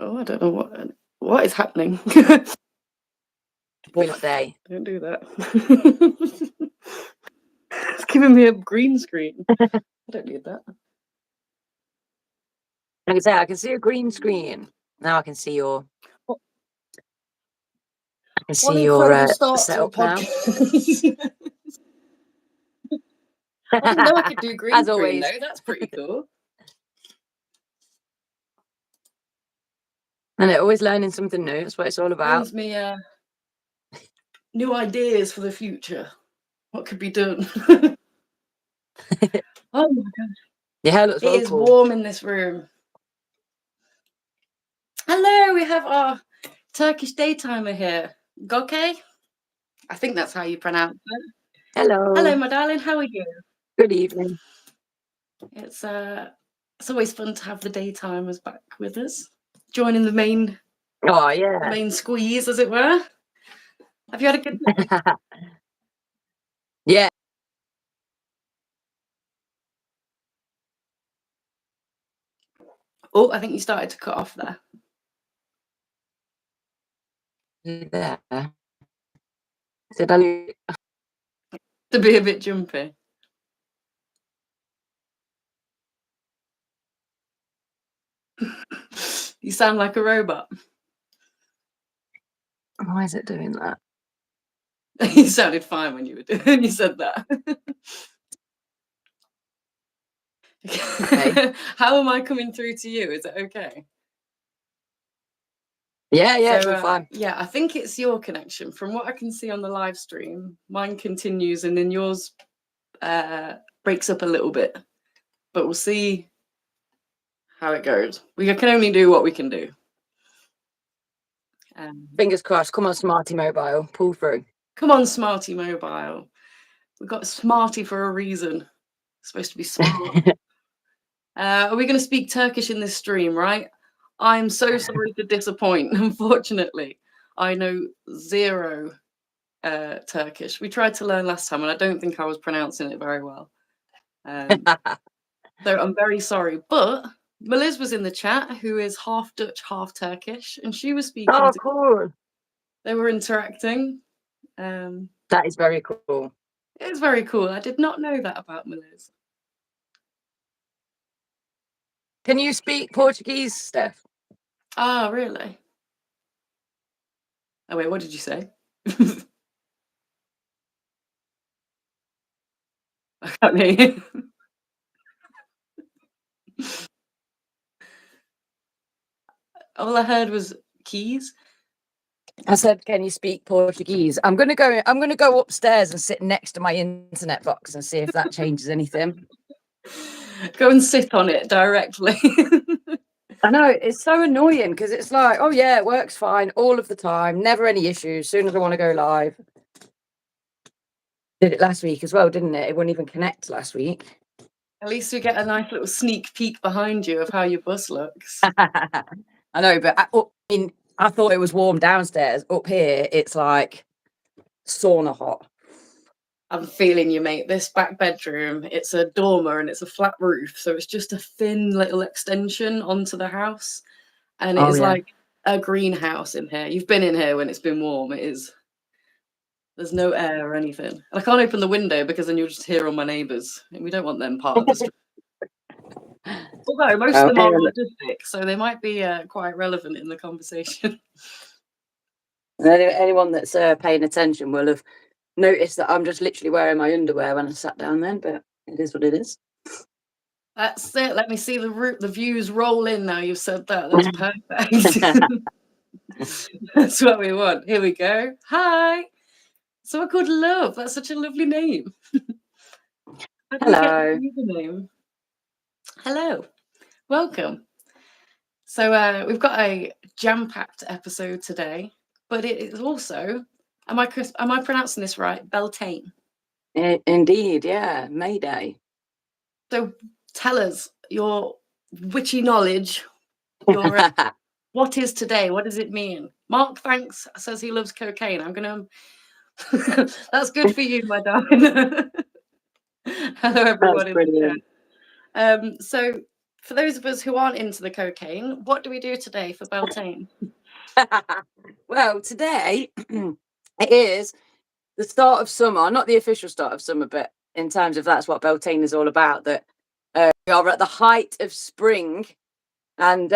Oh, I don't know what is happening. Boy, not day. Don't do that. It's giving me a green screen. I don't need that. Like I say, I can see a green screen. Now I can see your. What I can an see your incredible start to a setup now. podcast. I didn't know I could do green As screen always. though. That's pretty cool. And they're always learning something new. That's what it's all about. Brings me new ideas for the future. What could be done? Oh my god. Your hair looks It well is cool. warm in this room. Hello, we have our Turkish daytimer here. Goke? I think that's how you pronounce it. Hello. Hello, my darling. How are you? Good evening. It's always fun to have the daytimers back with us, joining the main squeeze, as it were. Have you had a good day? Yeah. Oh, I think you started to cut off there. There. Did I? To be a bit jumpy. You sound like a robot. Why is it doing that? You sounded fine when you said that. Okay. How am I coming through to you? Is it okay? Yeah, it's all fine. Yeah, I think it's your connection. From what I can see on the live stream, mine continues and then yours breaks up a little bit. But we'll see how it goes. We can only do what we can do. Fingers crossed. Come on, Smarty Mobile. Pull through. Come on, Smarty Mobile. We've got Smarty for a reason. It's supposed to be smart. Are we going to speak Turkish in this stream, right? I'm so sorry to disappoint. Unfortunately, I know zero Turkish. We tried to learn last time, and I don't think I was pronouncing it very well. So I'm very sorry. But Meliz was in the chat, who is half Dutch, half Turkish, and she was speaking. Oh, cool. They were interacting. That is very cool. It's very cool. I did not know that about Meliz. Can you speak Portuguese, Steph? Ah, really? Oh, wait, what did you say? I can't hear you. All I heard was keys. I said, "Can you speak Portuguese?" I'm gonna go upstairs and sit next to my internet box and see if that changes anything. Go and sit on it directly. I know, it's so annoying because it's like, oh yeah, it works fine all of the time, never any issues. Soon as I want to go live, did it last week as well, didn't it? It wouldn't even connect last week. At least we get a nice little sneak peek behind you of how your bus looks. I know, but I thought it was warm downstairs. Up here, it's like sauna hot. I'm feeling you, mate. This back bedroom, it's a dormer and it's a flat roof. So it's just a thin little extension onto the house. And it is like a greenhouse in here. You've been in here when it's been warm. It is. There's no air or anything. And I can't open the window because then you'll just hear all my neighbours. And we don't want them part of the street. Although most of them are autistic, so they might be quite relevant in the conversation. Anyone that's paying attention will have noticed that I'm just literally wearing my underwear when I sat down then, but it is what it is. That's it. Let me see the views roll in now. You've said that. That's perfect. That's what we want. Here we go. Hi. Someone called Love. That's such a lovely name. Hello. Username? Hello. Welcome. So we've got a jam-packed episode today, but it is also, am I pronouncing this right? Beltane. Indeed, yeah. Mayday. So tell us your witchy knowledge. Your what is today? What does it mean? Mark Thanks says he loves cocaine. I'm gonna. That's good for you, my darling. Hello, everyone in the chat. So for those of us who aren't into the cocaine, what do we do today for Beltane? Well, today it is the start of summer, not the official start of summer, but in terms of that's what Beltane is all about, that we are at the height of spring, and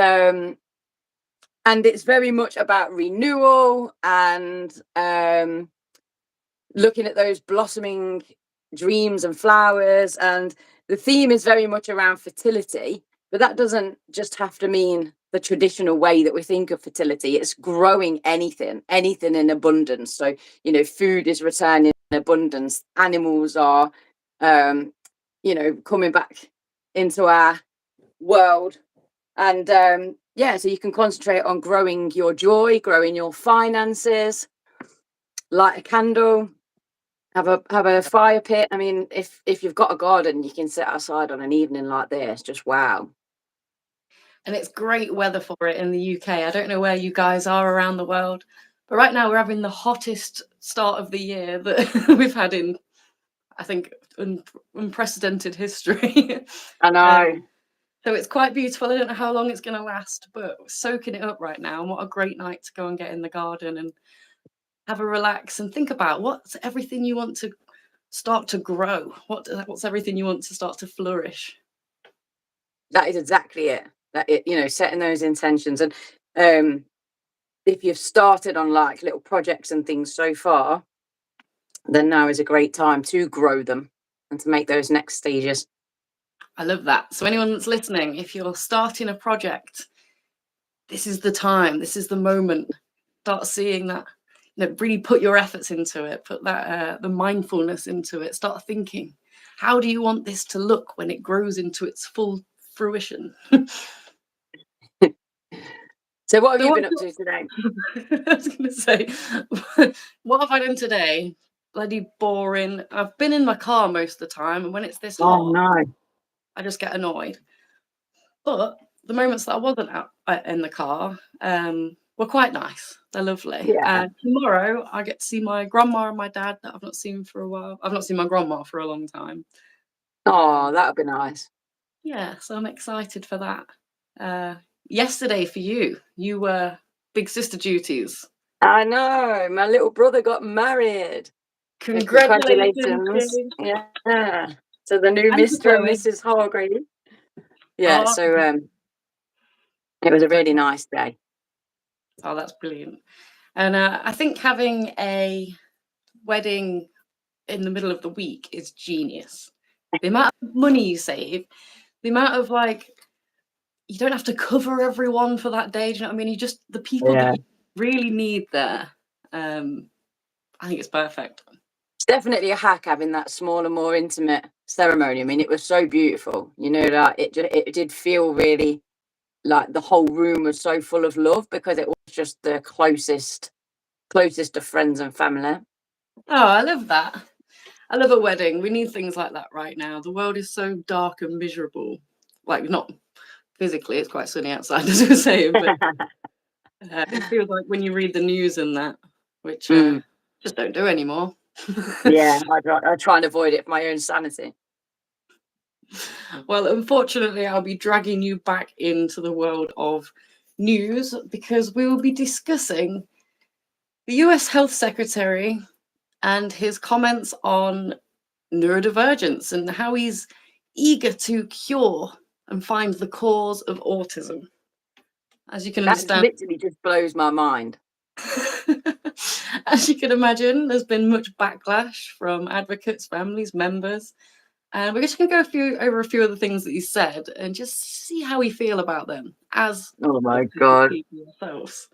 it's very much about renewal and looking at those blossoming dreams and flowers. And the theme is very much around fertility, but that doesn't just have to mean the traditional way that we think of fertility. It's growing anything in abundance. So, you know, food is returning in abundance. Animals are, you know, coming back into our world. And yeah, so you can concentrate on growing your joy, growing your finances, light a candle, have a fire pit. I mean, if you've got a garden, you can sit outside on an evening like this. Just wow. And it's great weather for it in the UK. I don't know where you guys are around the world, but right now we're having the hottest start of the year that we've had in, I think, unprecedented history. I know. So it's quite beautiful. I don't know how long it's going to last, but we're soaking it up right now. And what a great night to go and get in the garden and have a relax and think about what's everything you want to start to grow. What's everything you want to start to flourish. That is exactly it. That it, you know, setting those intentions. And if you've started on like little projects and things so far, then now is a great time to grow them and to make those next stages. I love that. So anyone that's listening, if you're starting a project, this is the time, this is the moment. Start seeing that, you know, really put your efforts into it, put that the mindfulness into it. Start thinking, how do you want this to look when it grows into its full fruition? So what have you been up to today? I was going to say, what have I done today? Bloody boring. I've been in my car most of the time, and when it's this hot, no. I just get annoyed. But the moments that I wasn't out in the car were quite nice. They're lovely. Yeah. Tomorrow I get to see my grandma and my dad that I've not seen for a while. I've not seen my grandma for a long time. Oh, that would be nice. Yeah, so I'm excited for that. Yesterday for you were big sister duties. I know. My little brother got married. Congratulations. Yeah. So the new Mr. and Mrs. Hargrave. Yeah, so it was a really nice day. Oh, that's brilliant. And I think having a wedding in the middle of the week is genius. The amount of money you save, the amount of like, you don't have to cover everyone for that day. Do you know what I mean? You just, the people that you really need there. I think it's perfect. It's definitely a hack having that smaller, more intimate ceremony. I mean, it was so beautiful. You know, like it did feel really like the whole room was so full of love because it was just the closest of friends and family. Oh, I love that. I love a wedding. We need things like that right now. The world is so dark and miserable. Like, not physically, it's quite sunny outside, as we were saying, but it feels like when you read the news and that, which just don't do anymore. Yeah, I try and avoid it for my own sanity. Well, unfortunately, I'll be dragging you back into the world of news because we will be discussing the US Health Secretary and his comments on neurodivergence and how he's eager to cure and find the cause of autism. As you can understand, that literally just blows my mind. As you can imagine, there's been much backlash from advocates, families, members. And we're just going to go over a few of the things that he said and just see how we feel about them as oh my god people themselves.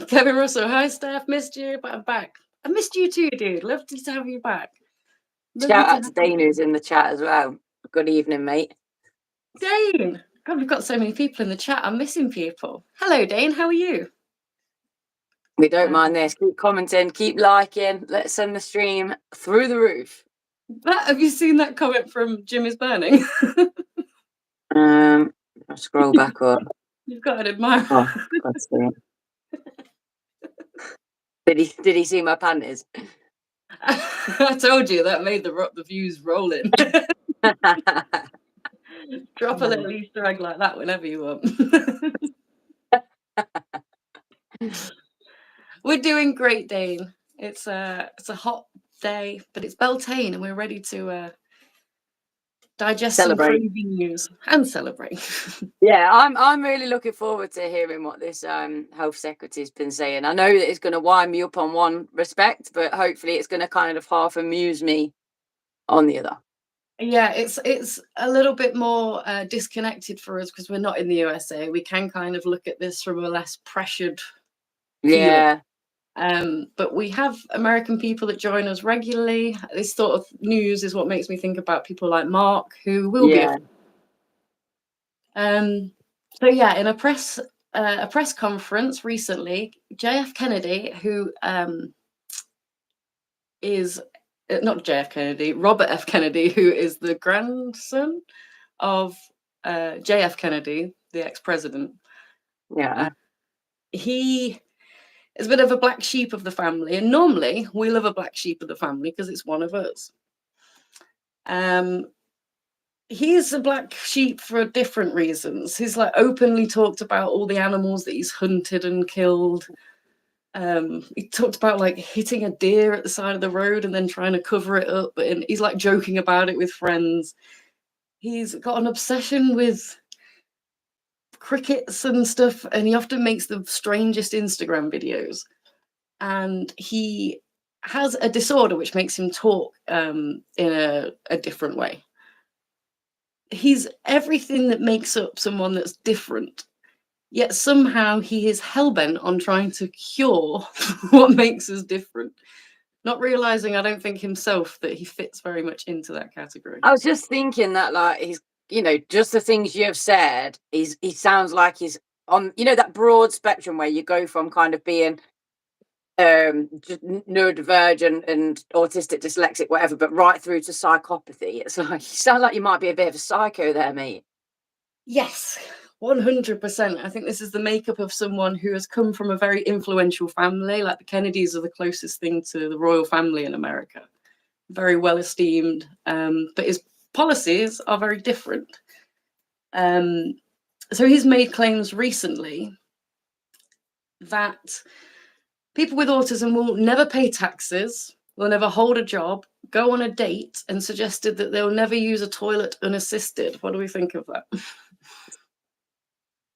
Kevin Russell, hi Steph, missed you, but I'm back. I missed you too, dude. Love to have you back. Shout out to Dane who's in the chat as well. Good evening, mate. Dane! God, we've got so many people in the chat. I'm missing people. Hello, Dane. How are you? We don't mind this. Keep commenting, keep liking. Let's send the stream through the roof. Have you seen that comment from Jim is Burning? I'll scroll back up. You've got an admirer. Oh, God's sake. Did he see my panties? I told you that made the views rolling. Drop a little Easter egg like that whenever you want. We're doing great, Dane. It's a hot day, but it's Beltane, and we're ready to digest Celebrate. some crazy news and celebrate. Yeah, I'm really looking forward to hearing what this health secretary's been saying. I know that it's going to wind me up on one respect, but hopefully it's going to kind of half amuse me on the other. Yeah, it's a little bit more disconnected for us because we're not in the USA. We can kind of look at this from a less pressured Yeah. but we have American people that join us regularly. This sort of news is what makes me think about people like Mark, who will be. So yeah, in a press conference recently, JF Kennedy, who is not JF Kennedy, Robert F. Kennedy, who is the grandson of JF Kennedy, the ex-president. Yeah. He is a bit of a black sheep of the family, and normally we love a black sheep of the family because it's one of us. He's a black sheep for different reasons. He's like openly talked about all the animals that he's hunted and killed. He talked about like hitting a deer at the side of the road and then trying to cover it up, and he's like joking about it with friends. He's got an obsession with crickets and stuff, and he often makes the strangest Instagram videos. And he has a disorder which makes him talk in a different way. He's everything that makes up someone that's different, yet somehow he is hellbent on trying to cure what makes us different, not realizing, I don't think himself, that he fits very much into that category. I was just thinking that, like, he's, you know, just the things you have said, he sounds like he's on, you know, that broad spectrum where you go from kind of being neurodivergent and autistic, dyslexic, whatever, but right through to psychopathy. It's like, you sound like you might be a bit of a psycho there, mate. Yes, 100%. I think this is the makeup of someone who has come from a very influential family. Like the Kennedys are the closest thing to the royal family in America. Very well esteemed, but his policies are very different. So he's made claims recently that people with autism will never pay taxes, will never hold a job, go on a date, and suggested that they'll never use a toilet unassisted. What do we think of that?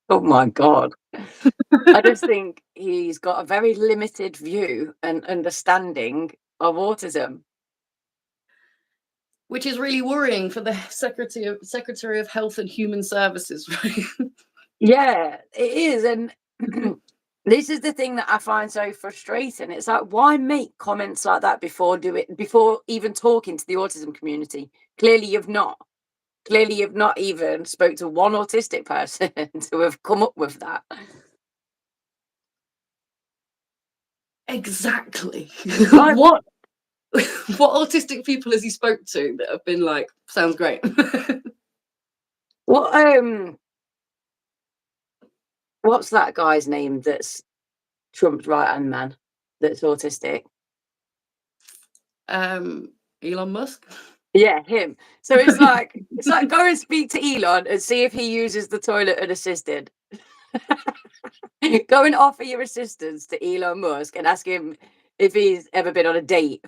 Oh my God. I just think he's got a very limited view and understanding of autism. Which is really worrying for the Secretary of Health and Human Services, right? Yeah, it is. And this is the thing that I find so frustrating. It's like, why make comments like that before even talking to the autism community? Clearly you've not even spoke to one autistic person to have come up with that. Exactly. Like, what autistic people has he spoke to that have been like, sounds great? What's that guy's name that's Trump's right-hand man that's autistic? Elon Musk? Yeah, him. So it's like go and speak to Elon and see if he uses the toilet unassisted. Go and offer your assistance to Elon Musk and ask him if he's ever been on a date.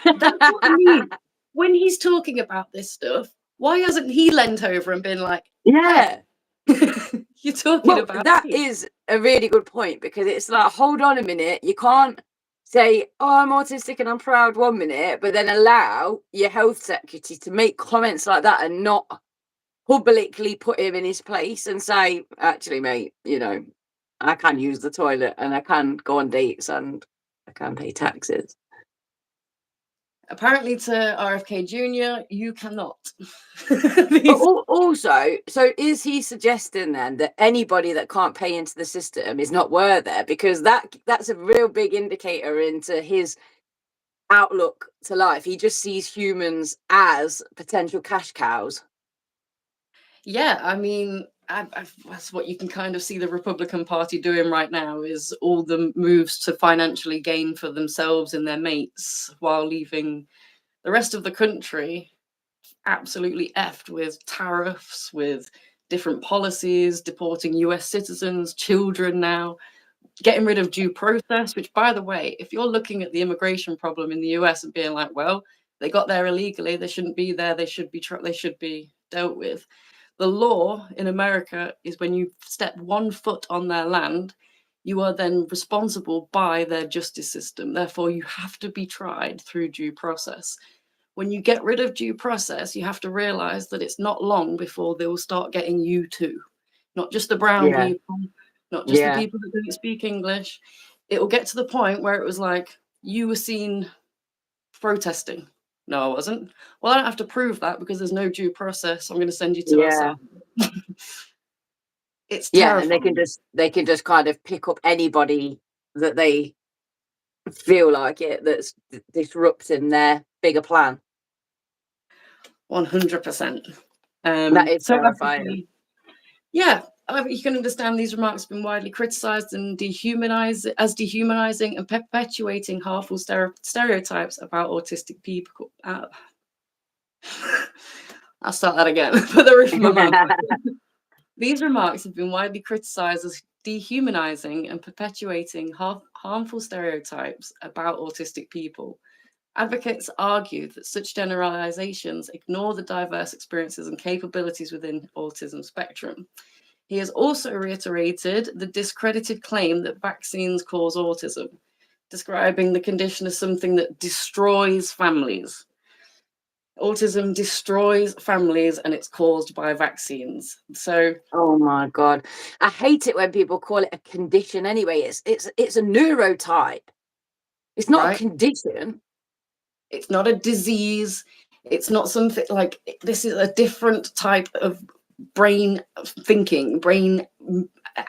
That's what I mean. When he's talking about this stuff, why hasn't he leant over and been like, yeah, hey, you're talking about that is a really good point, because it's like, hold on a minute, you can't say, oh, I'm autistic and I'm proud 1 minute, but then allow your health secretary to make comments like that and not publicly put him in his place and say, actually, mate, you know, I can use the toilet and I can go on dates and I can pay taxes. Apparently to RFK Jr, you cannot. Also, so is he suggesting then that anybody that can't pay into the system is not worthy? Because that's a real big indicator into his outlook to life. He just sees humans as potential cash cows. Yeah, I mean, that's what you can kind of see the Republican Party doing right now, is all the moves to financially gain for themselves and their mates while leaving the rest of the country absolutely effed with tariffs, with different policies, deporting US citizens, children now, getting rid of due process, which, by the way, if you're looking at the immigration problem in the US and being like, well, they got there illegally, they shouldn't be there, they should be dealt with. The law in America is when you step 1 foot on their land, you are then responsible by their justice system. Therefore, you have to be tried through due process. When you get rid of due process, you have to realize that it's not long before they will start getting you too. Not just the brown people, not just the people that don't speak English. It will get to the point where it was like, you were seen protesting. No, I wasn't. Well, I don't have to prove that because there's no due process. I'm going to send you to asylum. It's terrifying. And they can just kind of pick up anybody that they feel like it that's disrupting their bigger plan. 100%. That is terrifying. Yeah, you can understand these remarks have been widely criticised and dehumanizing and perpetuating harmful stereotypes about autistic people. I'll start that again. Put the roof of my mouth. These remarks have been widely criticised as dehumanizing and perpetuating harmful stereotypes about autistic people. Advocates argue that such generalizations ignore the diverse experiences and capabilities within autism spectrum. He has also reiterated the discredited claim that vaccines cause autism, describing the condition as something that destroys families. Autism destroys families and it's caused by vaccines. So, oh my God, I hate it when people call it a condition anyway. It's a neurotype. It's not a condition. It's not a disease. It's not something like, this is a different type of brain thinking, brain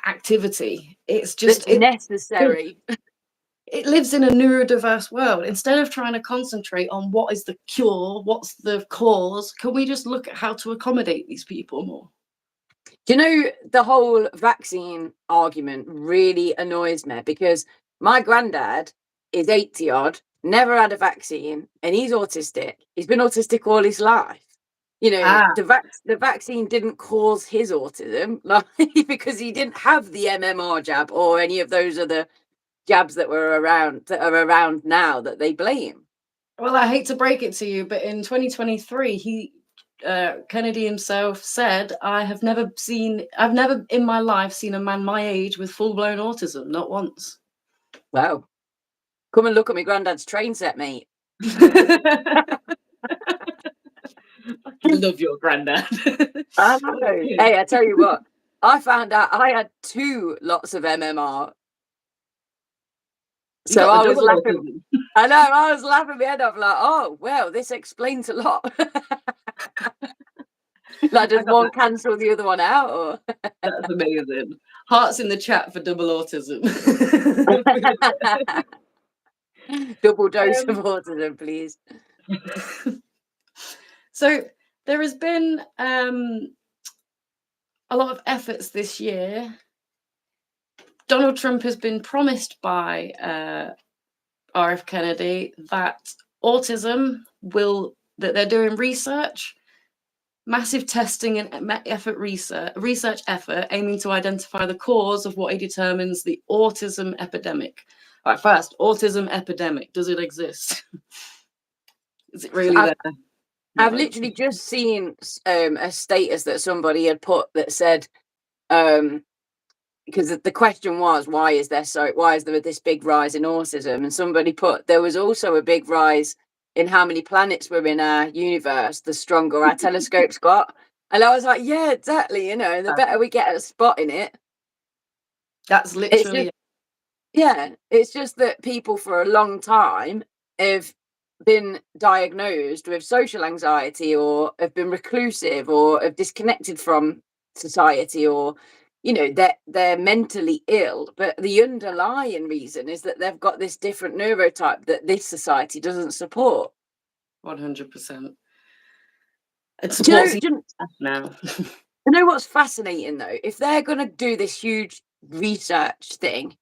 activity. It's just necessary. It lives in a neurodiverse world. Instead of trying to concentrate on what is the cure, what's the cause, can we just look at how to accommodate these people more? Do you know, the whole vaccine argument really annoys me because my granddad is 80 odd, never had a vaccine, and he's autistic. He's been autistic all his life. You know, the vaccine didn't cause his autism, like, because he didn't have the MMR jab or any of those other jabs that are around now that they blame. Well, I hate to break it to you, but in 2023, Kennedy himself said, I've never in my life seen a man my age with full-blown autism, not once. Wow. Come and look at my granddad's train set, mate. I love your granddad. I know. Hey, I tell you what, I found out I had 2 lots of MMR. So I was laughing. I know, I was laughing my head off like, oh, well, this explains a lot. Like, does one cancel the other one out? Or? That's amazing. Hearts in the chat for double autism. Double dose of autism, please. So there has been a lot of efforts this year. Donald Trump has been promised by RF Kennedy that autism that they're doing research, massive testing and research effort aiming to identify the cause of what he determines the autism epidemic. All right, first, autism epidemic, does it exist? Is it really there? I've literally just seen a status that somebody had put that said, because the question was, why is there this big rise in autism? And somebody put, there was also a big rise in how many planets were in our universe, the stronger our telescopes got. And I was like, yeah, exactly. You know, the better we get at spotting it. That's literally it. Yeah, it's just that people for a long time have been diagnosed with social anxiety, or have been reclusive, or have disconnected from society, or, you know, they're mentally ill, but the underlying reason is that they've got this different neurotype that this society doesn't support. 100%. Now. You know what's fascinating though? If they're going to do this huge research thing,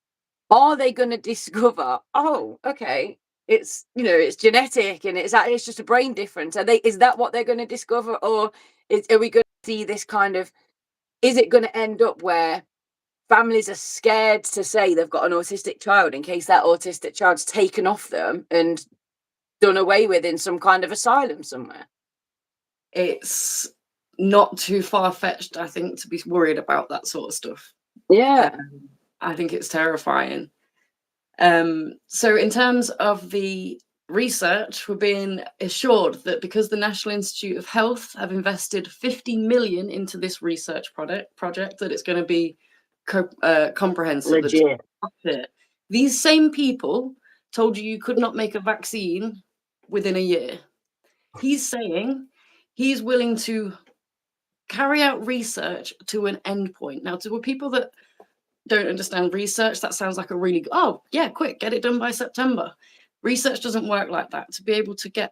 are they going to discover, oh, okay, it's, you know, it's genetic and it's just a brain difference? Is that what they're going to discover, or are we going to see this kind of is it going to end up where families are scared to say they've got an autistic child in case that autistic child's taken off them and done away with in some kind of asylum somewhere? It's not too far-fetched, I think, to be worried about that sort of stuff. Yeah. I think it's terrifying. So in terms of the research, we're being assured that because the National Institute of Health have invested 50 million into this research project, that it's going to be comprehensive. Legit. These same people told you could not make a vaccine within a year. He's saying he's willing to carry out research to an endpoint. Now, to people that don't understand research, that sounds like a really quick, get it done by September. Research doesn't work like that. To be able to get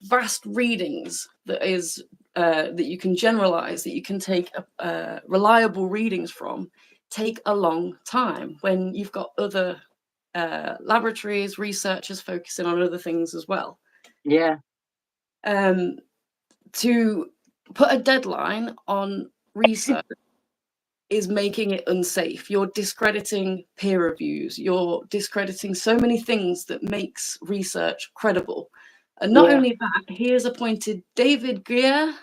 vast readings that you can generalize, that you can take reliable readings from, take a long time when you've got other laboratories, researchers focusing on other things as well. Yeah. To put a deadline on research is making it unsafe. You're discrediting peer reviews. You're discrediting so many things that makes research credible. And not only that, he has appointed David Greer,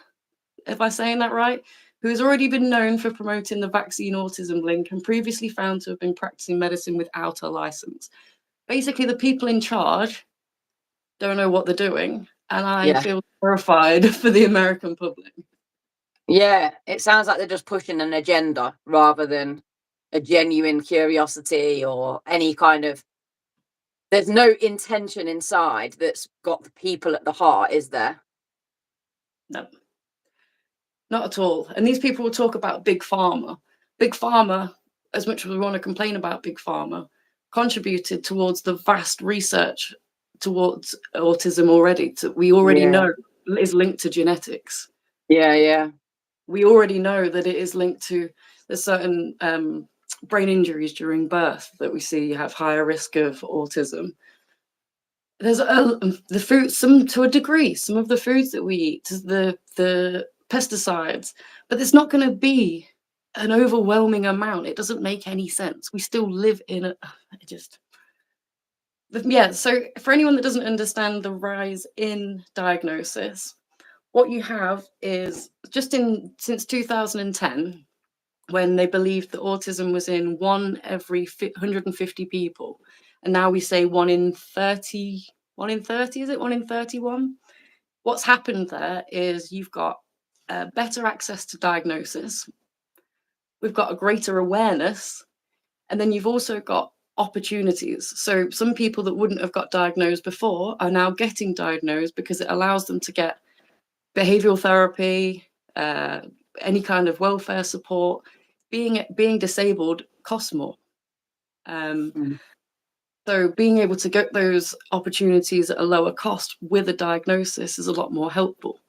if I'm saying that right, who has already been known for promoting the vaccine autism link and previously found to have been practicing medicine without a license. Basically, the people in charge don't know what they're doing. And I feel terrified for the American public. Yeah, it sounds like they're just pushing an agenda rather than a genuine curiosity or any kind of. There's no intention inside that's got the people at the heart, is there? No, not at all. And these people will talk about Big Pharma. Big Pharma, as much as we want to complain about Big Pharma, contributed towards the vast research towards autism already. We already know is linked to genetics. Yeah. We already know that it is linked to the certain brain injuries during birth that we see have higher risk of autism. There's the food, some to a degree, some of the foods that we eat, the pesticides, but there's not going to be an overwhelming amount. It doesn't make any sense. We still live in so for anyone that doesn't understand the rise in diagnosis, what you have is since 2010, when they believed that autism was in 1 every 150 people, and now we say 1 in 30, is it 1 in 31? What's happened there is you've got better access to diagnosis, we've got a greater awareness, and then you've also got opportunities. So some people that wouldn't have got diagnosed before are now getting diagnosed because it allows them to get behavioral therapy, any kind of welfare support. Being disabled costs more. So being able to get those opportunities at a lower cost with a diagnosis is a lot more helpful.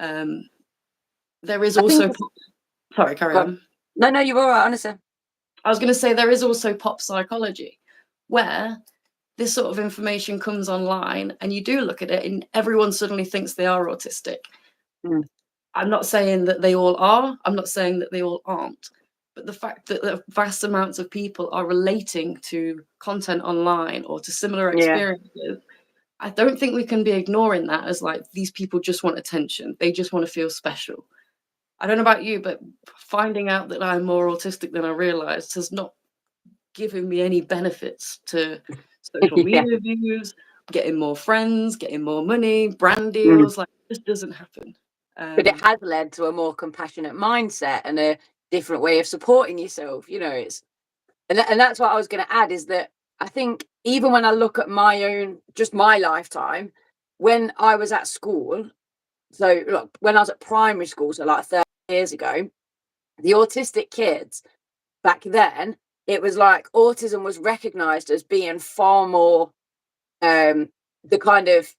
There is also... Sorry, carry on. No, you're all right, honestly. I was going to say there is also pop psychology, where this sort of information comes online and you do look at it and everyone suddenly thinks they are autistic. I'm not saying that they all are. I'm not saying that they all aren't. But the fact that the vast amounts of people are relating to content online or to similar experiences, I don't think we can be ignoring that as like these people just want attention. They just want to feel special. I don't know about you, but finding out that I'm more autistic than I realized has not given me any benefits to social media views, getting more friends, getting more money, brand deals. Like, it just doesn't happen. But it has led to a more compassionate mindset and a different way of supporting yourself. You know, and that's what I was going to add, is that I think even when I look at my lifetime, when I was at school, so look, when I was at primary school, so like 30 years ago, the autistic kids back then, it was like autism was recognized as being far more the kind of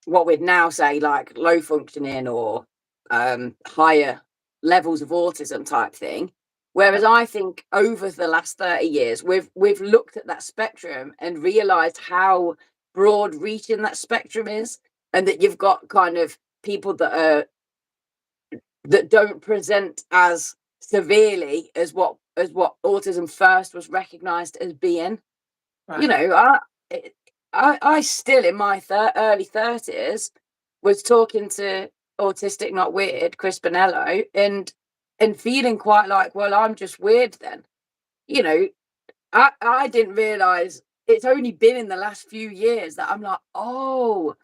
what we'd now say like low functioning or higher levels of autism type thing. Whereas I think over the last 30 years, we've looked at that spectrum and realized how broad reaching that spectrum is, and that you've got kind of people that don't present as severely as what autism first was recognized as being. Right. You know, I still in my early 30s was talking to Autistic Not Weird, Chris Bonello, and feeling quite like, well, I'm just weird then. You know, I didn't realize it's only been in the last few years that I'm like, oh,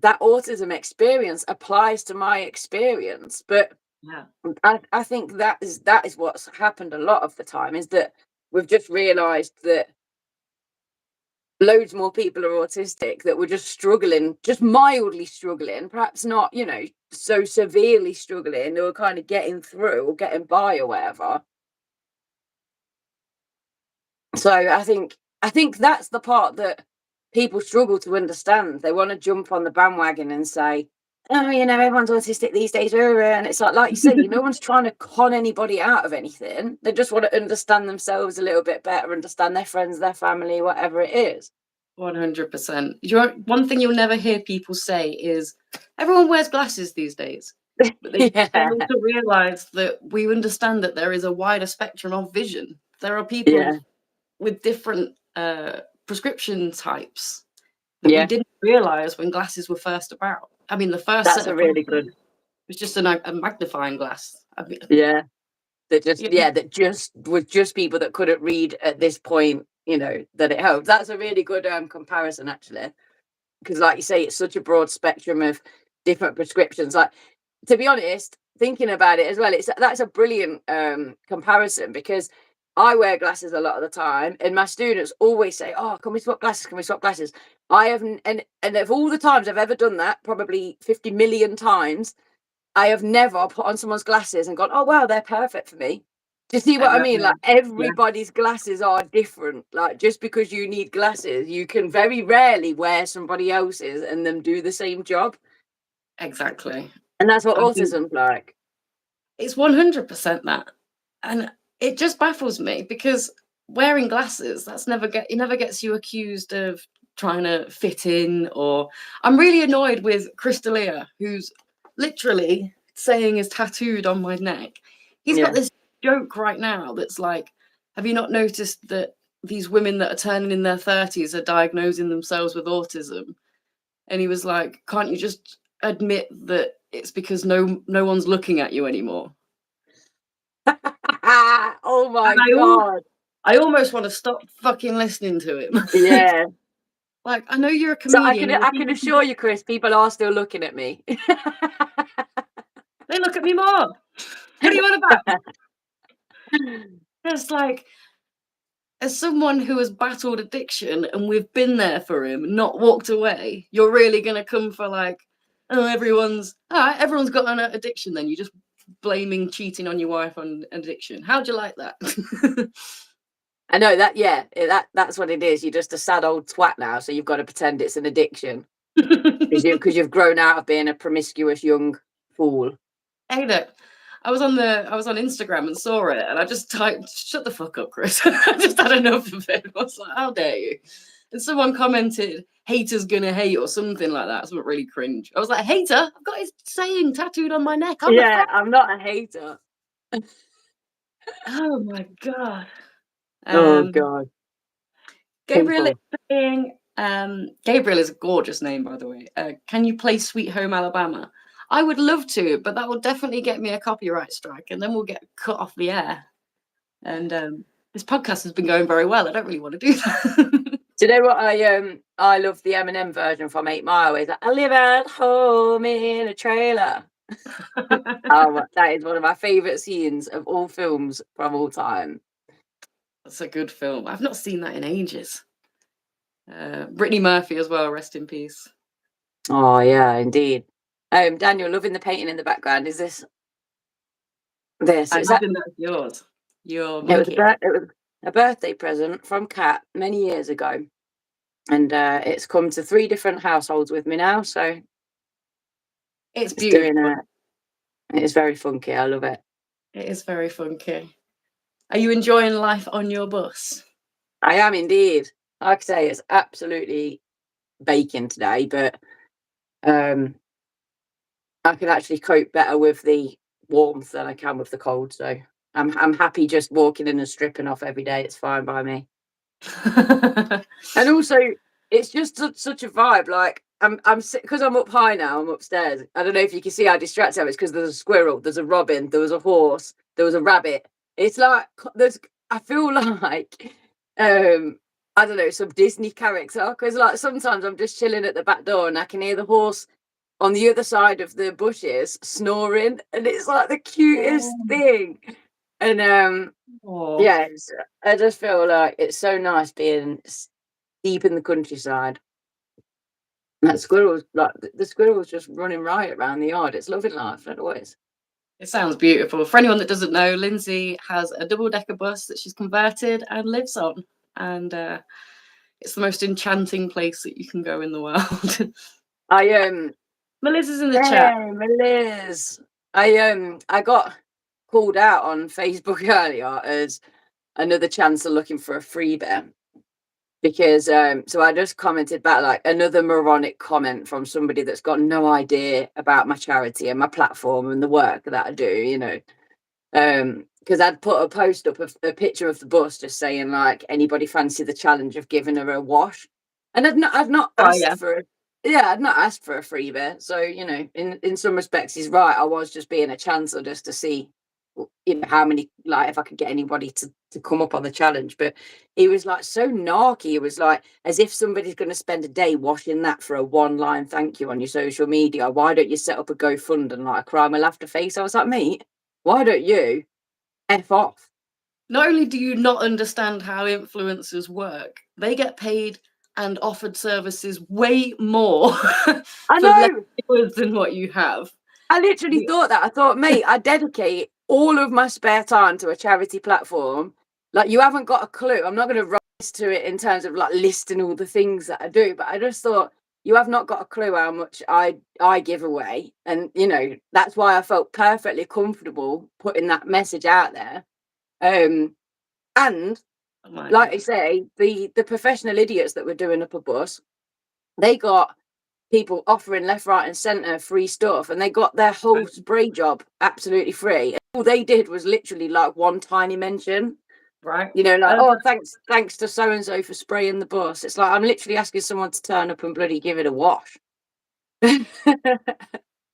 that autism experience applies to my experience. But Yeah. I think that is what's happened a lot of the time, is that we've just realized that loads more people are autistic that were just struggling, just mildly struggling, perhaps not, you know, so severely struggling. They were kind of getting through or getting by or whatever. So I think that's the part that people struggle to understand. They want to jump on the bandwagon and say, oh, you know, everyone's autistic these days. And it's like you say, no one's trying to con anybody out of anything. They just want to understand themselves a little bit better, understand their friends, their family, whatever it is. 100%. One thing you'll never hear people say is everyone wears glasses these days. But they also realize that we understand that there is a wider spectrum of vision. There are people with different prescription types that we didn't realize when glasses were first about. I mean, the first that's set a of really good. It was just a magnifying glass. I mean, that just was just people that couldn't read at this point, you know, that it helped. That's a really good comparison, actually, because like you say, it's such a broad spectrum of different prescriptions. Like, to be honest, thinking about it as well, that's a brilliant comparison, because I wear glasses a lot of the time, and my students always say, oh, can we swap glasses, can we swap glasses? I haven't, and of all the times I've ever done that, probably 50 million times, I have never put on someone's glasses and gone, oh wow, they're perfect for me. Do you see what I mean? Like, everybody's glasses are different. Like, just because you need glasses, you can very rarely wear somebody else's and them do the same job. Exactly. And that's what autism's like. It's 100% that. And it just baffles me, because wearing glasses, it never gets you accused of trying to fit in. Or I'm really annoyed with Crystalia, who's literally saying is tattooed on my neck. He's got this joke right now that's like, have you not noticed that these women that are turning in their 30s are diagnosing themselves with autism? And he was like, can't you just admit that it's because no one's looking at you anymore? Oh my God. I almost want to stop fucking listening to him. Yeah. Like, I know you're a comedian. So I can assure you, Chris, people are still looking at me. They look at me more. What are you on about? It's like, as someone who has battled addiction and we've been there for him, not walked away, you're really going to come for like, oh, everyone's got an addiction, then you're just blaming cheating on your wife on addiction. How'd you like that? I know that, that's what it is. You're just a sad old twat now, so you've got to pretend it's an addiction because you've grown out of being a promiscuous young fool. Hey, look, I was on Instagram and saw it, and I just typed, "Shut the fuck up, Chris." I just had enough of it. I was like, "How dare you?" And someone commented, "Haters gonna hate," or something like that. Something really cringe. I was like, "Hater? I've got his saying tattooed on my neck." I'm not a hater. Oh my God. Oh God. Gabriel is saying, Gabriel is a gorgeous name, by the way. Can you play Sweet Home Alabama? I would love to, but that will definitely get me a copyright strike, and then we'll get cut off the air. And this podcast has been going very well. I don't really want to do that. Do you know what I love the Eminem version from 8 Mile? It's like, I live at home in a trailer. That is one of my favourite scenes of all films from all time. That's a good film. I've not seen that in ages. Brittany Murphy as well, rest in peace. Oh yeah, indeed. Daniel, loving the painting in the background. Is this? I imagine that's yours. Your monkey. It was a birthday present from Kat many years ago, and it's come to 3 different households with me now. So it's beautiful. It is very funky. I love it. It is very funky. Are you enjoying life on your bus? I am indeed. Like I say, it's absolutely baking today, but I can actually cope better with the warmth than I can with the cold. So I'm happy just walking in and stripping off every day. It's fine by me. And also, it's just such a vibe. Like I'm because I'm up high now. I'm upstairs. I don't know if you can see how distracted I am. It's because there's a squirrel, there's a robin, there was a horse, there was a rabbit. It's like I feel like I don't know, some Disney character, because like sometimes I'm just chilling at the back door and I can hear the horse on the other side of the bushes snoring, and it's like the cutest thing. And yeah, I just feel like it's so nice being deep in the countryside. That squirrel's like the squirrel's just running riot around the yard. It's loving life, not always. It sounds beautiful. For anyone that doesn't know, Lindzi has a double-decker bus that she's converted and lives on, and it's the most enchanting place that you can go in the world. Meliz is in the chat. Meliz. I got called out on Facebook earlier as another chancellor looking for a freebie, because so I just commented back like another moronic comment from somebody that's got no idea about my charity and my platform and the work that I do, you know. Because I'd put a post up of a picture of the bus just saying like, anybody fancy the challenge of giving her a wash? And I've not asked for I'd not asked for a freebie. So, you know, in some respects he's right. I was just being a chancellor just to see, you know, how many, like, if I could get anybody to come up on the challenge. But he was like so narky. It was like as if somebody's going to spend a day washing that for a one-line thank you on your social media. Why don't you set up a GoFund and like cry my laughter face? I was like, mate, why don't you F off? Not only do you not understand how influencers work, they get paid and offered services way more I know than what you have. I literally thought that. I thought, mate, I dedicate all of my spare time to a charity platform. Like, you haven't got a clue. I'm not going to rise to it in terms of like listing all the things that I do, but I just thought you have not got a clue how much I give away. And, you know, that's why I felt perfectly comfortable putting that message out there. And like I say, the professional idiots that were doing up a bus, they got people offering left, right, and centre free stuff, and they got their whole spray job absolutely free. And all they did was literally like one tiny mention, right? You know, like, oh, thanks to so and so for spraying the bus. It's like I'm literally asking someone to turn up and bloody give it a wash.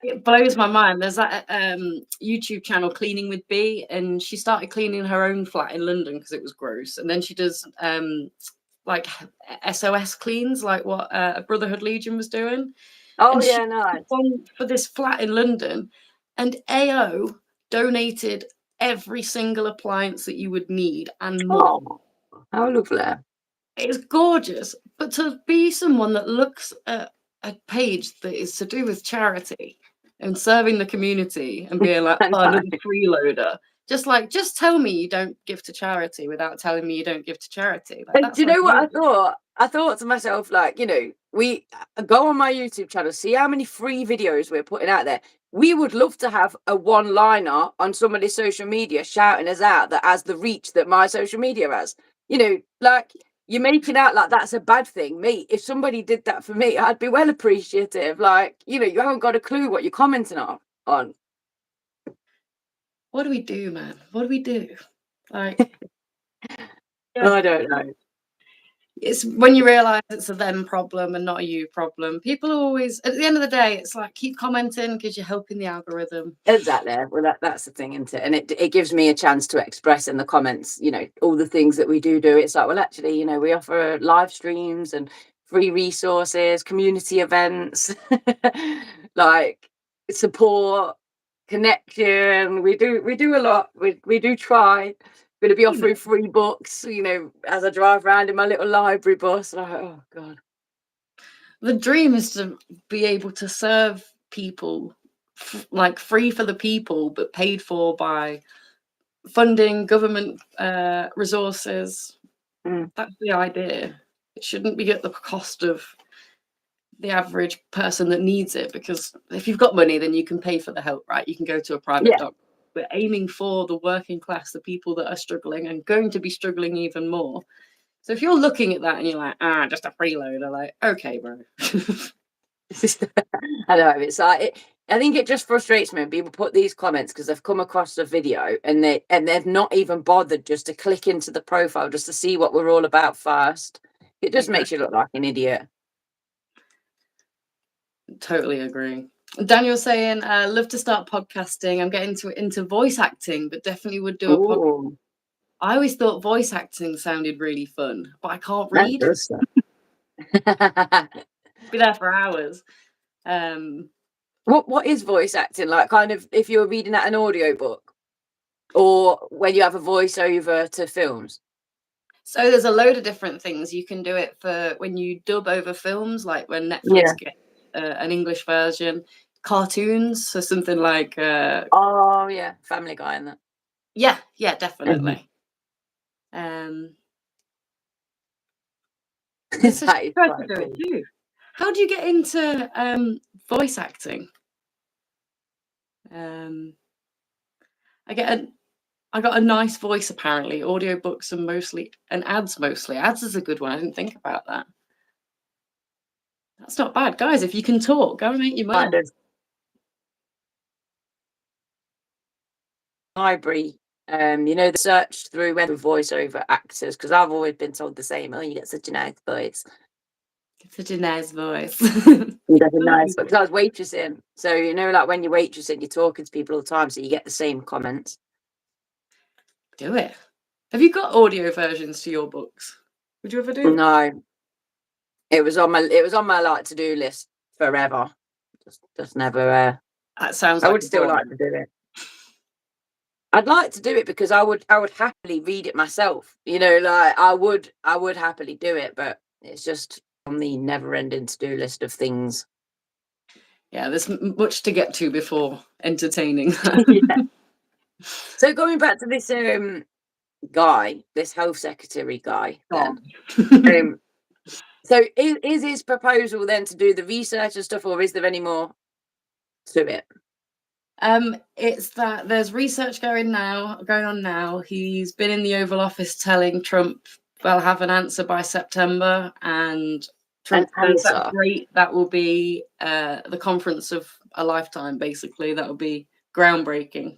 It blows my mind. There's that YouTube channel, Cleaning with B, and she started cleaning her own flat in London because it was gross. And then she does like SOS cleans, like what a Brotherhood Legion was doing. Oh, yeah, nice. For this flat in London, and AO donated every single appliance that you would need and more. Oh, how lovely. It's gorgeous. But to be someone that looks at a page that is to do with charity and serving the community and being like, oh, another freeloader, just tell me you don't give to charity without telling me you don't give to charity. Like, do you know what I thought? I thought to myself, like, you know, we go on my YouTube channel, see how many free videos we're putting out there. We would love to have a one-liner on somebody's social media shouting us out that has the reach that my social media has. You know, like, you're making out like that's a bad thing. Me, if somebody did that for me, I'd be well appreciative. Like, you know, you haven't got a clue what you're commenting on. What do we do, man? What do we do? Like, I don't know. It's when you realise it's a them problem and not a you problem. People always, at the end of the day, it's like, keep commenting because you're helping the algorithm. Exactly. Well, that's the thing, isn't it? And it gives me a chance to express in the comments, you know, all the things that we do. It's like, well, actually, you know, we offer live streams and free resources, community events, like support, connection. We do a lot. We do try. Going to be offering free books, you know, as I drive around in my little library bus. Like, oh God. The dream is to be able to serve people like free for the people, but paid for by funding, government resources. That's the idea. It shouldn't be at the cost of the average person that needs it, because if you've got money, then you can pay for the help, right? You can go to a private doctor. We're aiming for the working class, the people that are struggling and going to be struggling even more. So if you're looking at that and you're like, just a freeloader, like, okay, bro. I know, it's like I think it just frustrates me when people put these comments because they've come across the video and they've not even bothered just to click into the profile just to see what we're all about first. It just makes you look like an idiot. Totally agree. Daniel saying, love to start podcasting. I'm getting into voice acting, but definitely would do a podcast. I always thought voice acting sounded really fun, but I can't read. Be there for hours. What is voice acting like? Kind of if you're reading out an audiobook or when you have a voiceover to films? So there's a load of different things. You can do it for when you dub over films, like when Netflix gets an English version, cartoons, so something like oh yeah, Family Guy and that. Yeah, definitely. It's a to do it too. How do you get into voice acting? I got a nice voice apparently. Audiobooks are mostly and ads mostly. Ads is a good one. I didn't think about that. That's not bad, guys. If you can talk, go and make your money. Library, you know, the search through voiceover actors, because I've always been told the same. Oh, you get such a nice voice. Such a nice voice. You get a nice voice. Because I was waitressing, so you know, like when you're waitressing, you're talking to people all the time, so you get the same comments. Do it. Have you got audio versions to your books? Would you ever do? No. It was on my like to-do list forever. Just never. That sounds. I would still like to do it. I'd like to do it because I would happily read it myself. You know, like I would happily do it, but it's just on the never-ending to-do list of things. Yeah, there's much to get to before entertaining. Yeah. So going back to this guy, this health secretary guy, so is his proposal then to do the research and stuff, or is there any more to it? It's that there's research going on now. He's been in the Oval Office telling Trump they'll have an answer by September, and Trump says that's great. That will be the conference of a lifetime, basically. That will be groundbreaking.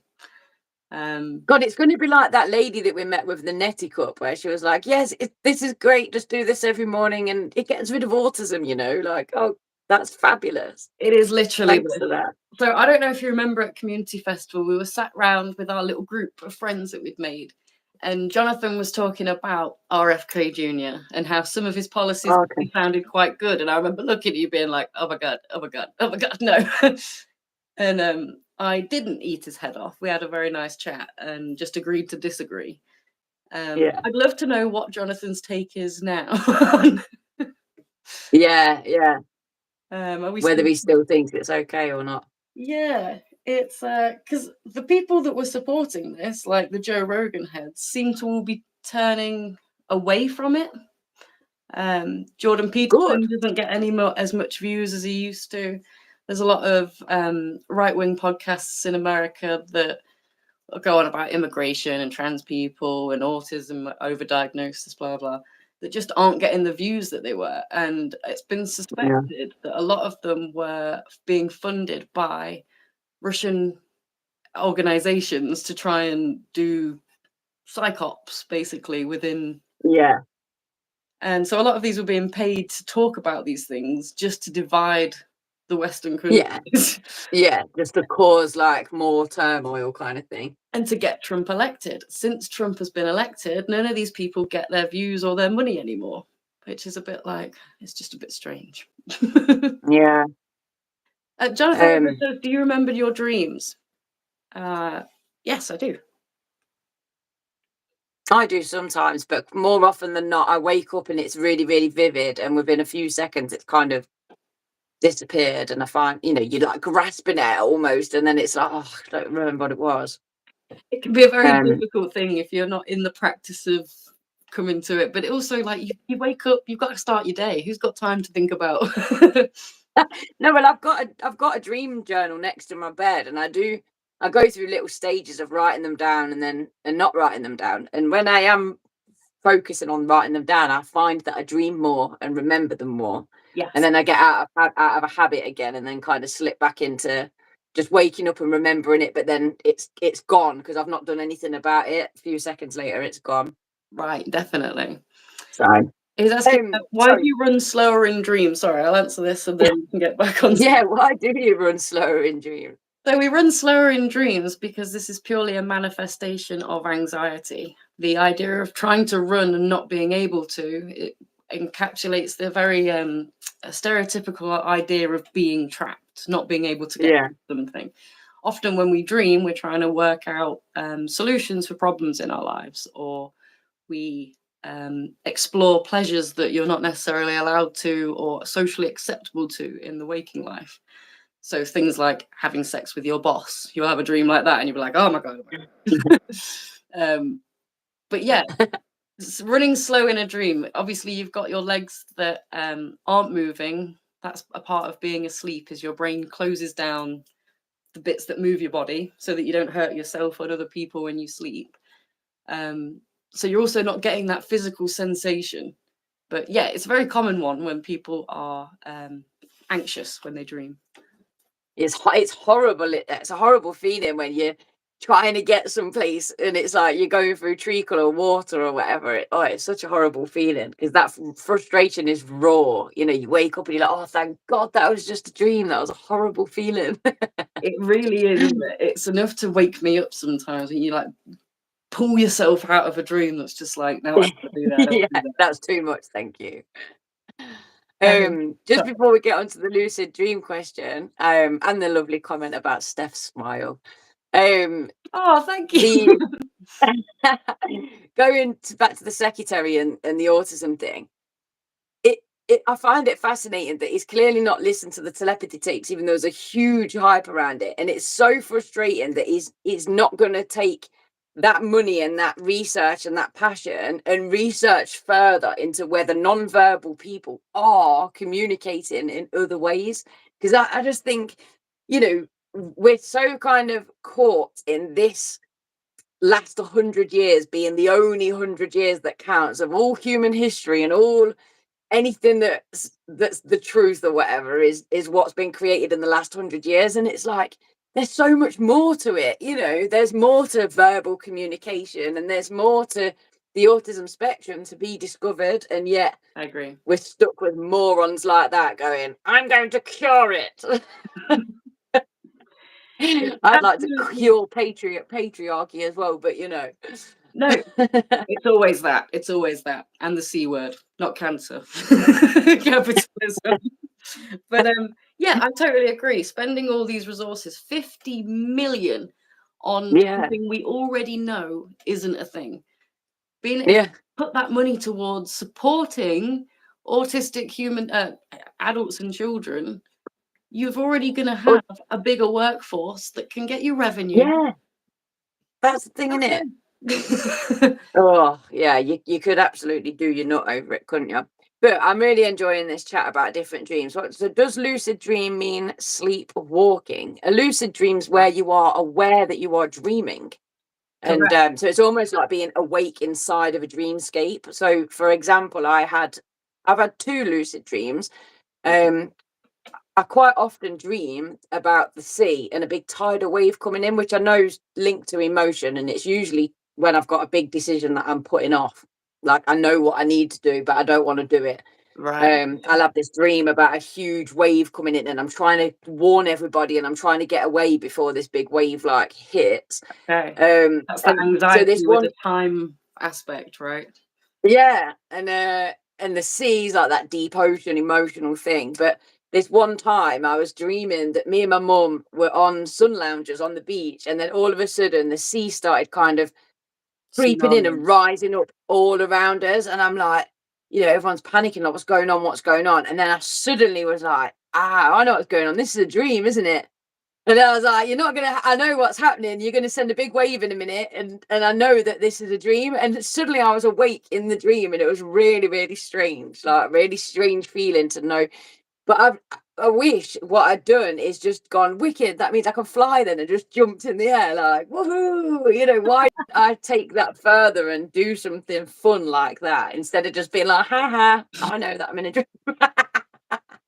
God, it's going to be like that lady that we met with the Netty Cup, where she was like, yes, this is great, just do this every morning and it gets rid of autism, you know, like, oh, that's fabulous. It is literally. Thanks for that. So I don't know if you remember at Community Festival, we were sat round with our little group of friends that we'd made, and Jonathan was talking about RFK Jr. and how some of his policies sounded quite good, and I remember looking at you being like, oh my god, no. And I didn't eat his head off. We had a very nice chat and just agreed to disagree. I'd love to know what Jonathan's take is now. Yeah. Whether he still thinks it's okay or not. Yeah, it's because the people that were supporting this, like the Joe Rogan heads, seem to all be turning away from it. Jordan Peterson doesn't get as much views as he used to. There's a lot of right-wing podcasts in America that go on about immigration and trans people and autism, overdiagnosis, blah, blah, that just aren't getting the views that they were. And it's been suspected that a lot of them were being funded by Russian organizations to try and do psychops, basically, within. Yeah. And so a lot of these were being paid to talk about these things just to divide the Western countries. Yeah, just to cause like more turmoil kind of thing. And to get Trump elected. Since Trump has been elected, none of these people get their views or their money anymore, which is a bit like, it's just a bit strange. Yeah. Jonathan says, do you remember your dreams? Yes, I do. I do sometimes, but more often than not, I wake up and it's really, really vivid. And within a few seconds, it's kind of disappeared. And I find, you know, you're like grasping at it almost. And then it's like, oh, I don't remember what it was. It can be a very difficult thing if you're not in the practice of coming to it. But it also, like, you wake up, you've got to start your day. Who's got time to think about? No, well, I've got a dream journal next to my bed, and I go through little stages of writing them down and not writing them down. And when I am focusing on writing them down, I find that I dream more and remember them more. Yes. And then I get out of a habit again and then kind of slip back into just waking up and remembering it, but then it's gone because I've not done anything about it. A few seconds later, it's gone. Right, definitely. So he's asking, why do you run slower in dreams? Sorry, I'll answer this and then we can get back on. Yeah, why do you run slower in dreams? So we run slower in dreams because this is purely a manifestation of anxiety. The idea of trying to run and not being able to, it encapsulates the very stereotypical idea of being trapped, not being able to get something. Often when we dream, we're trying to work out solutions for problems in our lives, or we explore pleasures that you're not necessarily allowed to or socially acceptable to in the waking life. So things like having sex with your boss, you'll have a dream like that and you'll be like, oh my God. But yeah, running slow in a dream, obviously you've got your legs that aren't moving. That's a part of being asleep, is your brain closes down the bits that move your body so that you don't hurt yourself or other people when you sleep. So you're also not getting that physical sensation. But yeah, it's a very common one when people are anxious when they dream. It's horrible. It's a horrible feeling when you're trying to get someplace and it's like you're going through treacle or water or whatever. It's such a horrible feeling because that frustration is raw. You know, you wake up and you're like, oh, thank God that was just a dream. That was a horrible feeling. It really is, isn't it? It's enough to wake me up sometimes when you like pull yourself out of a dream that's just like, no, I can't do that. Yeah, do that. That's too much. Thank you. Just before we get onto the lucid dream question, and the lovely comment about Steph's smile. Oh, thank you. Going back to the secretary and the autism thing, I find it fascinating that he's clearly not listened to the telepathy tapes, even though there's a huge hype around it. And it's so frustrating that he's not going to take that money and that research and that passion and research further into whether non-verbal people are communicating in other ways. Because I just think, you know, we're so kind of caught in this last 100 years being the only 100 years that counts of all human history, and all anything that's the truth or whatever is what's been created in the last 100 years. And it's like, there's so much more to it. You know, there's more to verbal communication and there's more to the autism spectrum to be discovered. And yet I agree, we're stuck with morons like that going, I'm going to cure it. I'd like to cure patriarchy as well, but you know. No, it's always that. It's always that. And the C word, not cancer. Capitalism. But yeah, I totally agree. Spending all these resources, 50 million on something we already know isn't a thing. Being able to put that money towards supporting autistic human adults and children, you're already going to have a bigger workforce that can get you revenue. Yeah, that's the thing, isn't it? Oh yeah, you could absolutely do your nut over it, couldn't you? But I'm really enjoying this chat about different dreams. So does lucid dream mean sleepwalking? A lucid dream's where you are aware that you are dreaming. And so it's almost like being awake inside of a dreamscape. So for example, I've had 2 lucid dreams. I quite often dream about the sea and a big tidal wave coming in, which I know is linked to emotion, and it's usually when I've got a big decision that I'm putting off. Like I know what I need to do, but I don't want to do it. Right. I'll have this dream about a huge wave coming in, and I'm trying to warn everybody, and I'm trying to get away before this big wave like hits. Okay. That's And the anxiety so this with one, the time aspect, right? yeah, and the sea's like that deep ocean emotional thing. But this one time I was dreaming that me and my mum were on sun loungers on the beach, and then all of a sudden the sea started kind of creeping in and rising up all around us. And I'm like, you know, everyone's panicking, like, what's going on? What's going on? And then I suddenly was like, I know what's going on. This is a dream, isn't it? And I was like, you're not gonna, I know what's happening. You're gonna send a big wave in a minute. And I know that this is a dream. And suddenly I was awake in the dream, and it was really, really strange, like really strange feeling to know. But I wish what I'd done is just gone, wicked, that means I can fly then, and just jumped in the air like, woohoo, you know. Why I take that further and do something fun like that instead of just being like, ha, I know that I'm in a dream.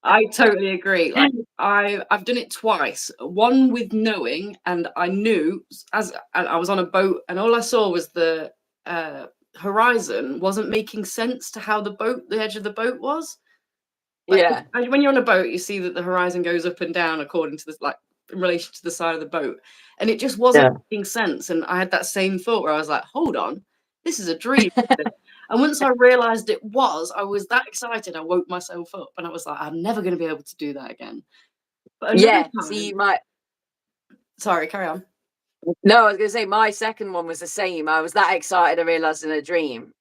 I totally agree. Like I've done it twice. One with knowing, and I knew as and I was on a boat, and all I saw was the horizon wasn't making sense to how the edge of the boat was. Like Yeah. when you're on a boat, you see that the horizon goes up and down according to like in relation to the side of the boat, and it just wasn't Yeah. making sense. And I had that same thought where I was like, "Hold on, this is a dream." And once I realized it was, I was that excited. I woke myself up, and I was like, "I'm never going to be able to do that again." But another Yeah. See, time, sorry, carry on. no, I was going to say my second one was the same. I was that excited, I realized in a dream.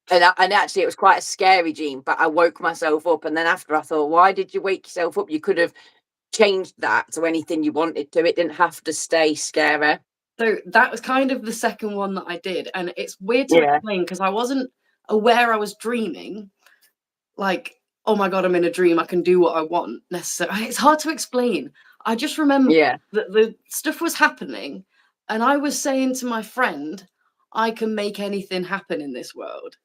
And actually, it was quite a scary dream, but I woke myself up. And then after, I thought, why did you wake yourself up? You could have changed that to anything you wanted to. It didn't have to stay scary. So that was kind of the second one that I did, and it's weird to Yeah. explain because I wasn't aware I was dreaming. Like, oh my god, I'm in a dream. I can do what I want. Necessarily, it's hard to explain. I just remember Yeah. that the stuff was happening, and I was saying to my friend, "I can make anything happen in this world."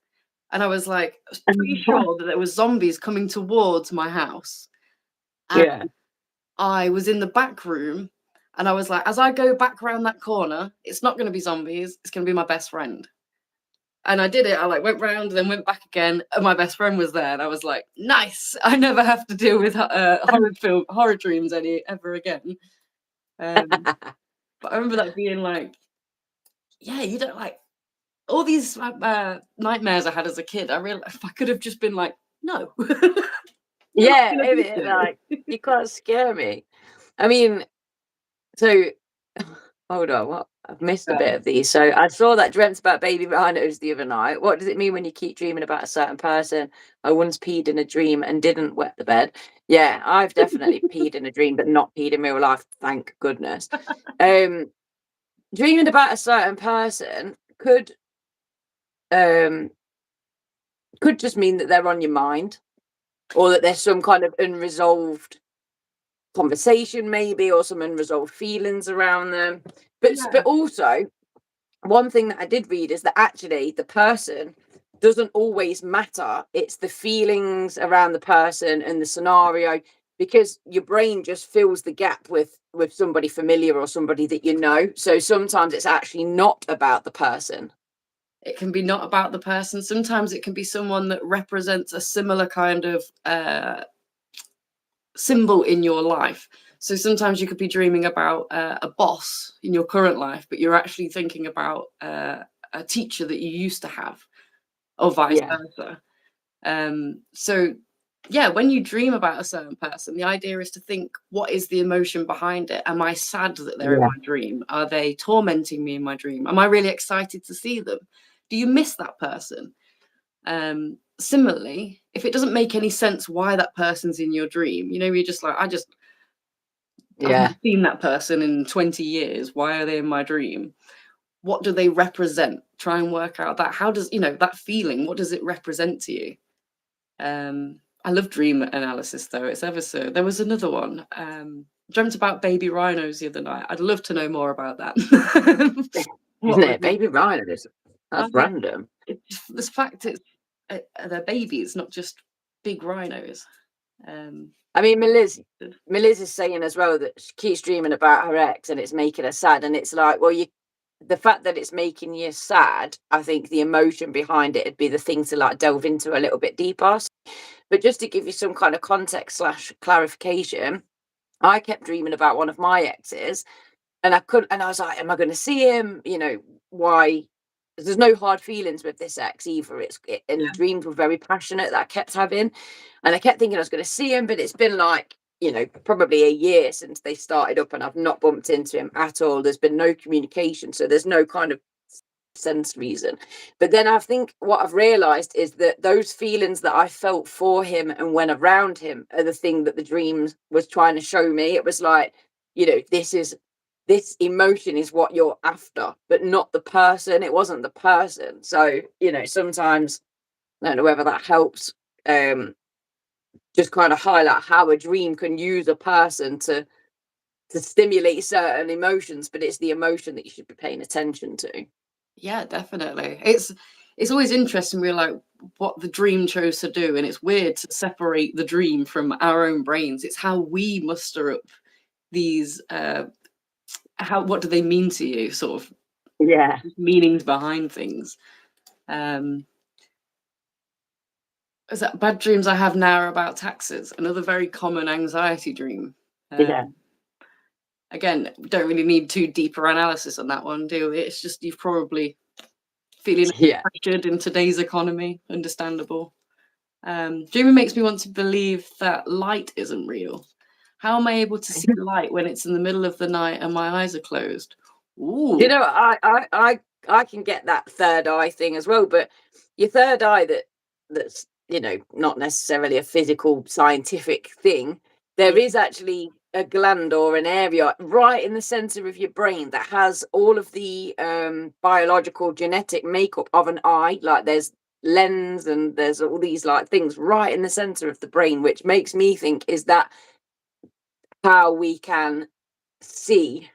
And I was like, I was pretty sure that there was zombies coming towards my house. And Yeah. I was in the back room, and I was like, as I go back around that corner, it's not going to be zombies. It's going to be my best friend. And I did it. I like went round and then went back again, and my best friend was there. And I was like, nice. I never have to deal with horror dreams ever again. But I remember that being like, yeah, you don't like all these nightmares I had as a kid. I realized if I could have just been like, no. Yeah, like, you can't scare me. I mean, so hold on, what? I've missed a bit of these. So I saw that dreamt about baby rhinos the other night. What does it mean when you keep dreaming about a certain person? I once peed in a dream and didn't wet the bed. Yeah, I've definitely peed in a dream, but not peed in real life. Thank goodness. Dreaming about a certain person um could just mean that they're on your mind, or that there's some kind of unresolved conversation maybe, or some unresolved feelings around them. But also, one thing that I did read is that actually the person doesn't always matter. It's the feelings around the person and the scenario, because your brain just fills the gap with somebody familiar or somebody that you know. So sometimes it's actually not about the person. It can be not about the person. Sometimes it can be someone that represents a similar kind of symbol in your life. So sometimes you could be dreaming about a boss in your current life, but you're actually thinking about a teacher that you used to have, or vice versa. So yeah, when you dream about a certain person, the idea is to think, what is the emotion behind it? Am I sad that they're in my dream? Are they tormenting me in my dream? Am I really excited to see them? Do you miss that person? Similarly, if it doesn't make any sense why that person's in your dream, you know, you're just like, I've not seen that person in 20 years. Why are they in my dream? What do they represent? Try and work out that. How does, that feeling, what does it represent to you? I love dream analysis though. It's ever so. There was another one. Dreamt about baby rhinos the other night. I'd love to know more about that. Isn't it? Baby rhinos. That's random. It's this fact they're babies, not just big rhinos. I mean, Meliz is saying as well that she keeps dreaming about her ex and it's making her sad. And it's like, well, the fact that it's making you sad, I think the emotion behind it would be the thing to like delve into a little bit deeper. But just to give you some kind of context / clarification, I kept dreaming about one of my exes, and I was like, am I going to see him? You know, why? There's no hard feelings with this ex either. And the dreams were very passionate that I kept having. And I kept thinking I was going to see him, but it's been like, probably a year since they started up, and I've not bumped into him at all. There's been no communication. So there's no kind of sense reason. But then I think what I've realized is that those feelings that I felt for him and when around him are the thing that the dreams was trying to show me. It was like, this emotion is what you're after, but not the person. It wasn't the person. So, sometimes I don't know whether that helps just kind of highlight how a dream can use a person to stimulate certain emotions, but it's the emotion that you should be paying attention to. Yeah, definitely. it's always interesting. We're like, what the dream chose to do, and it's weird to separate the dream from our own brains. It's how we muster up these what do they mean to you, sort of meanings behind things. Is that bad dreams I have now are about taxes, another very common anxiety dream. Again, don't really need too deeper analysis on that one, do we? It's just you've probably feeling pressured in today's economy. Understandable. Dreaming makes me want to believe that light isn't real. How am I able to see light when it's in the middle of the night and my eyes are closed? Ooh. You know, I can get that third eye thing as well, but your third eye that's, you know, not necessarily a physical scientific thing. There is actually a gland or an area right in the center of your brain that has all of the biological genetic makeup of an eye. Like there's lens and there's all these like things right in the center of the brain, which makes me think, is that how we can see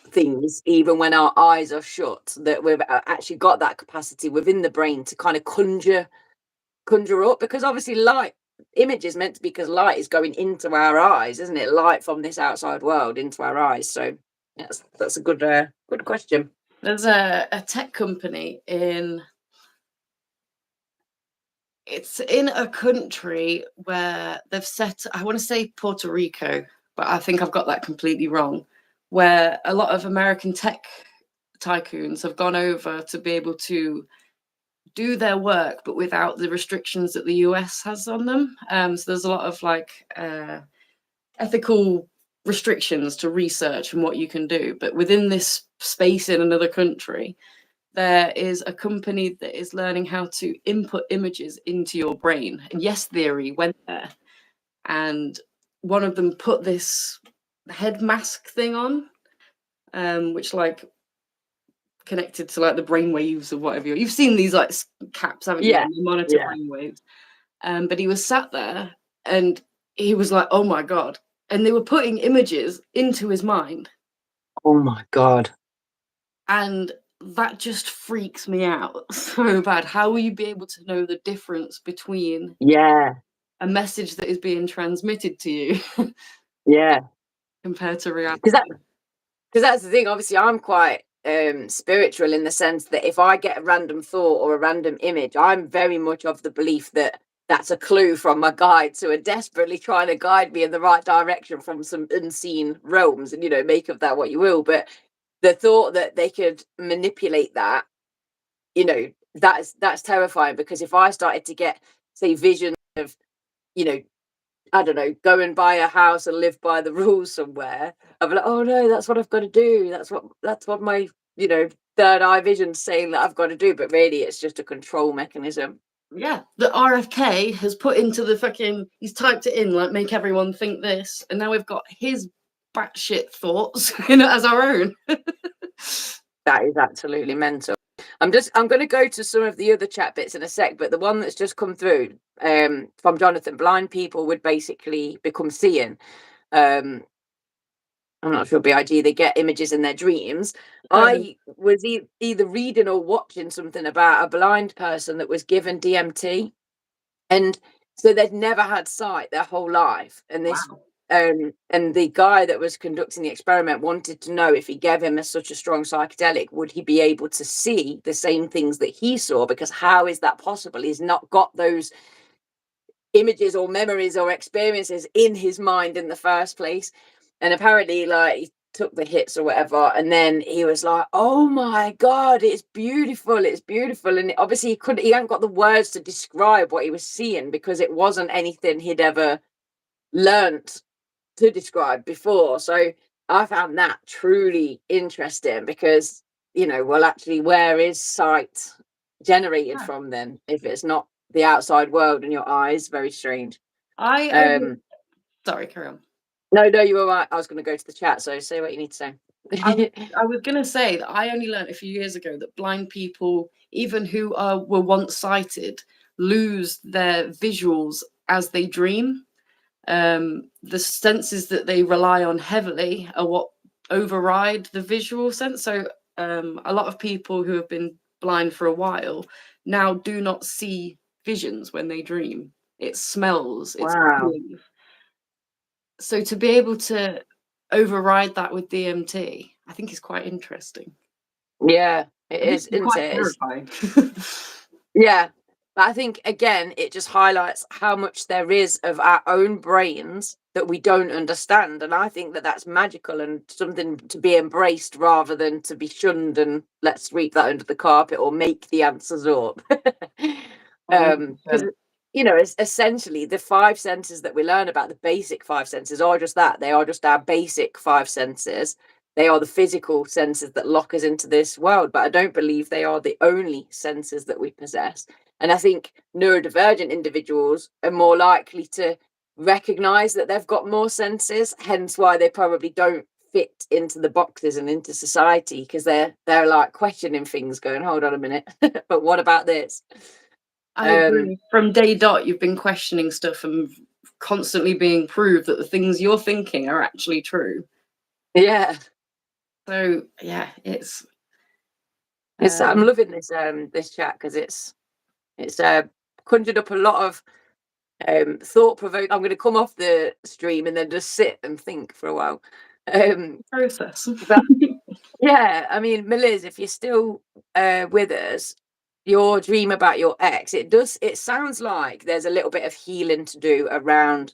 things even when our eyes are shut, that we've actually got that capacity within the brain to kind of conjure up, because obviously image is meant to be, because light is going into our eyes, isn't it? Light from this outside world into our eyes. So that's a good question. There's a tech company it's in a country where they've set, I want to say Puerto Rico, but I think I've got that completely wrong, where a lot of American tech tycoons have gone over to be able to do their work, but without the restrictions that the US has on them. So there's a lot of like ethical restrictions to research and what you can do. But within this space in another country, there is a company that is learning how to input images into your brain. And Yes Theory went there, and one of them put this head mask thing on, which like connected to like the brain waves or whatever. You've seen these like caps, haven't you? And they monitor brain waves. But he was sat there and he was like, oh my God. And they were putting images into his mind. Oh my God. And that just freaks me out so bad. How will you be able to know the difference between a message that is being transmitted to you compared to reality? Because that's the thing. Obviously, I'm quite spiritual in the sense that if I get a random thought or a random image, I'm very much of the belief that that's a clue from my guides who are desperately trying to guide me in the right direction from some unseen realms, and, you know, make of that what you will. But the thought that they could manipulate that, you know, that's terrifying, because if I started to get, say, vision of, you know, I don't know, go and buy a house and live by the rules somewhere, I'd be like, oh no, that's what I've got to do. That's what my, you know, third eye vision's saying that I've got to do. But really, it's just a control mechanism. Yeah, the RFK has put into the fucking, he's typed it in, like, make everyone think this, and now we've got his batshit thoughts, you know, as our own. That is absolutely mental. I'm going to go to some of the other chat bits in a sec, but the one that's just come through from Jonathan: blind people would basically become seeing. I'm not sure, BIG, they get images in their dreams. I was either reading or watching something about a blind person that was given DMT, and so they'd never had sight their whole life. And this and the guy that was conducting the experiment wanted to know, if he gave him such a strong psychedelic, would he be able to see the same things that he saw? Because how is that possible? He's not got those images or memories or experiences in his mind in the first place. And apparently, like, he took the hits or whatever, and then he was like, oh my God, it's beautiful, and obviously he hadn't got the words to describe what he was seeing, because it wasn't anything he'd ever learnt to describe before. So I found that truly interesting, because, you know, well, actually, where is sight generated from then, if it's not the outside world and your eyes? Very strange. Sorry, carry on. No, you were right. I was going to go to the chat, so say what you need to say. I was going to say that I only learned a few years ago that blind people, even who were once sighted, lose their visuals as they dream. The senses that they rely on heavily are what override the visual sense. So a lot of people who have been blind for a while now do not see visions when they dream. It's smells, it's Wow. feelings. So to be able to override that with DMT, I think is quite interesting. Yeah, it I think is, it's isn't quite it? It's, terrifying. yeah. But I think, again, it just highlights how much there is of our own brains that we don't understand. And I think that that's magical and something to be embraced rather than to be shunned and let's sweep that under the carpet or make the answers up. Because, 100%. you know, it's essentially the five senses that we learn about, the basic five senses, are just that. They are just our basic five senses. They are the physical senses that lock us into this world, but I don't believe they are the only senses that we possess. And I think neurodivergent individuals are more likely to recognize that they've got more senses, hence why they probably don't fit into the boxes and into society, because they're like questioning things, going, hold on a minute, but what about this? I agree. From day dot, you've been questioning stuff and constantly being proved that the things you're thinking are actually true. Yeah. So yeah, it's I'm loving this this chat because it's conjured up a lot of thought provoking. I'm going to come off the stream and then just sit and think for a while. process. But yeah, I mean, Meliz, if you're still with us, your dream about your ex, it sounds like there's a little bit of healing to do around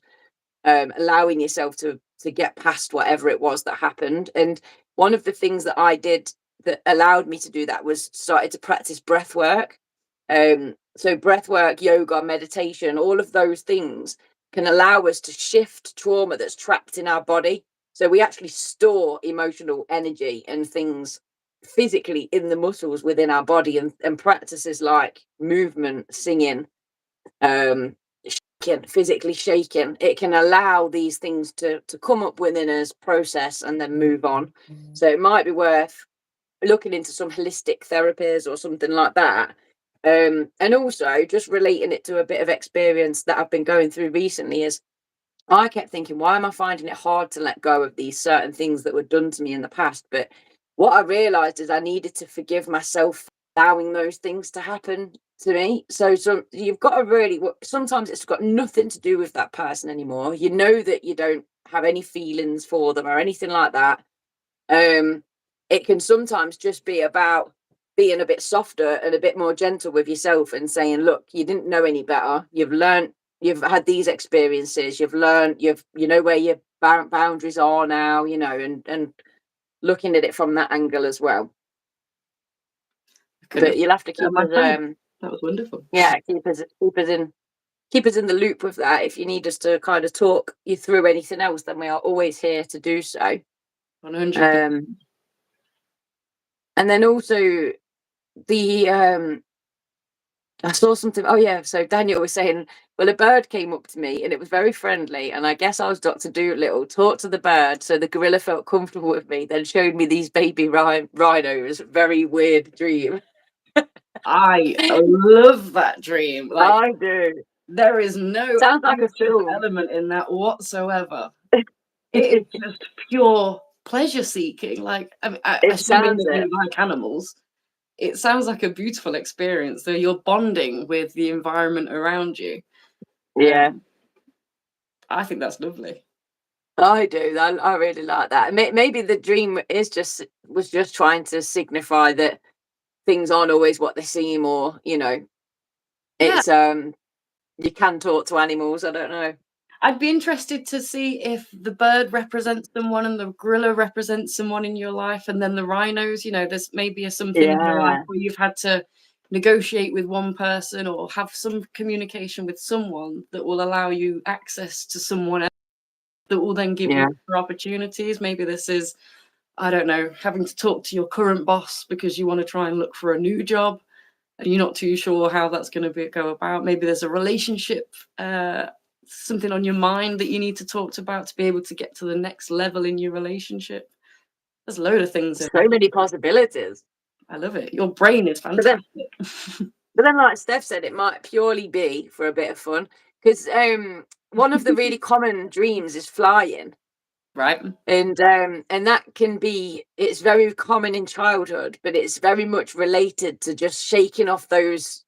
allowing yourself to get past whatever it was that happened. And one of the things that I did that allowed me to do that was started to practice breath work. So breath work, yoga, meditation, all of those things can allow us to shift trauma that's trapped in our body. So we actually store emotional energy and things physically in the muscles within our body, and practices like movement, singing, physically shaking, it can allow these things to come up within us, process, and then move on. So it might be worth looking into some holistic therapies or something like that. And also just relating it to a bit of experience that I've been going through recently is I kept thinking, why am I finding it hard to let go of these certain things that were done to me in the past? But what I realized is I needed to forgive myself for allowing those things to happen to me. So you've got to really, sometimes it's got nothing to do with that person anymore. You know that you don't have any feelings for them or anything like that. It can sometimes just be about being a bit softer and a bit more gentle with yourself and saying, look, you didn't know any better. You've learned, you've had these experiences, you've learned, you know where your boundaries are now, you know, and looking at it from that angle as well. But you'll have to keep us that was wonderful. Yeah, keep us in the loop with that. If you need us to kind of talk you through anything else, then we are always here to do so. 100%. And then also the I saw something. Oh yeah, so Daniel was saying, well, a bird came up to me and it was very friendly, and I guess I was Dr. Dolittle. Talked to the bird, so the gorilla felt comfortable with me. Then showed me these baby rhinos. Very weird dream. I love that dream. Like, I do. there is no Sounds like a film. element in that whatsoever. It is just pure pleasure seeking. Like, assuming that you like animals, it sounds like a beautiful experience. So you're bonding with the environment around you. Yeah, I think that's lovely. I do. I really like that. Maybe the dream was just trying to signify that things aren't always what they seem, or you know, it's you can talk to animals. I don't know. I'd be interested to see if the bird represents someone and the gorilla represents someone in your life, and then the rhinos, you know, there's maybe something in your life where you've had to negotiate with one person or have some communication with someone that will allow you access to someone else that will then give you other opportunities. Maybe this is, I don't know, having to talk to your current boss because you want to try and look for a new job and you're not too sure how that's going to go about. Maybe there's a relationship, something on your mind that you need to talk about to be able to get to the next level in your relationship. There's a load of things. So many possibilities. I love it. Your brain is fantastic. But then, like Steph said, it might purely be for a bit of fun, because one of the really common dreams is flying. Right. And that can be, it's very common in childhood, but it's very much related to just shaking off those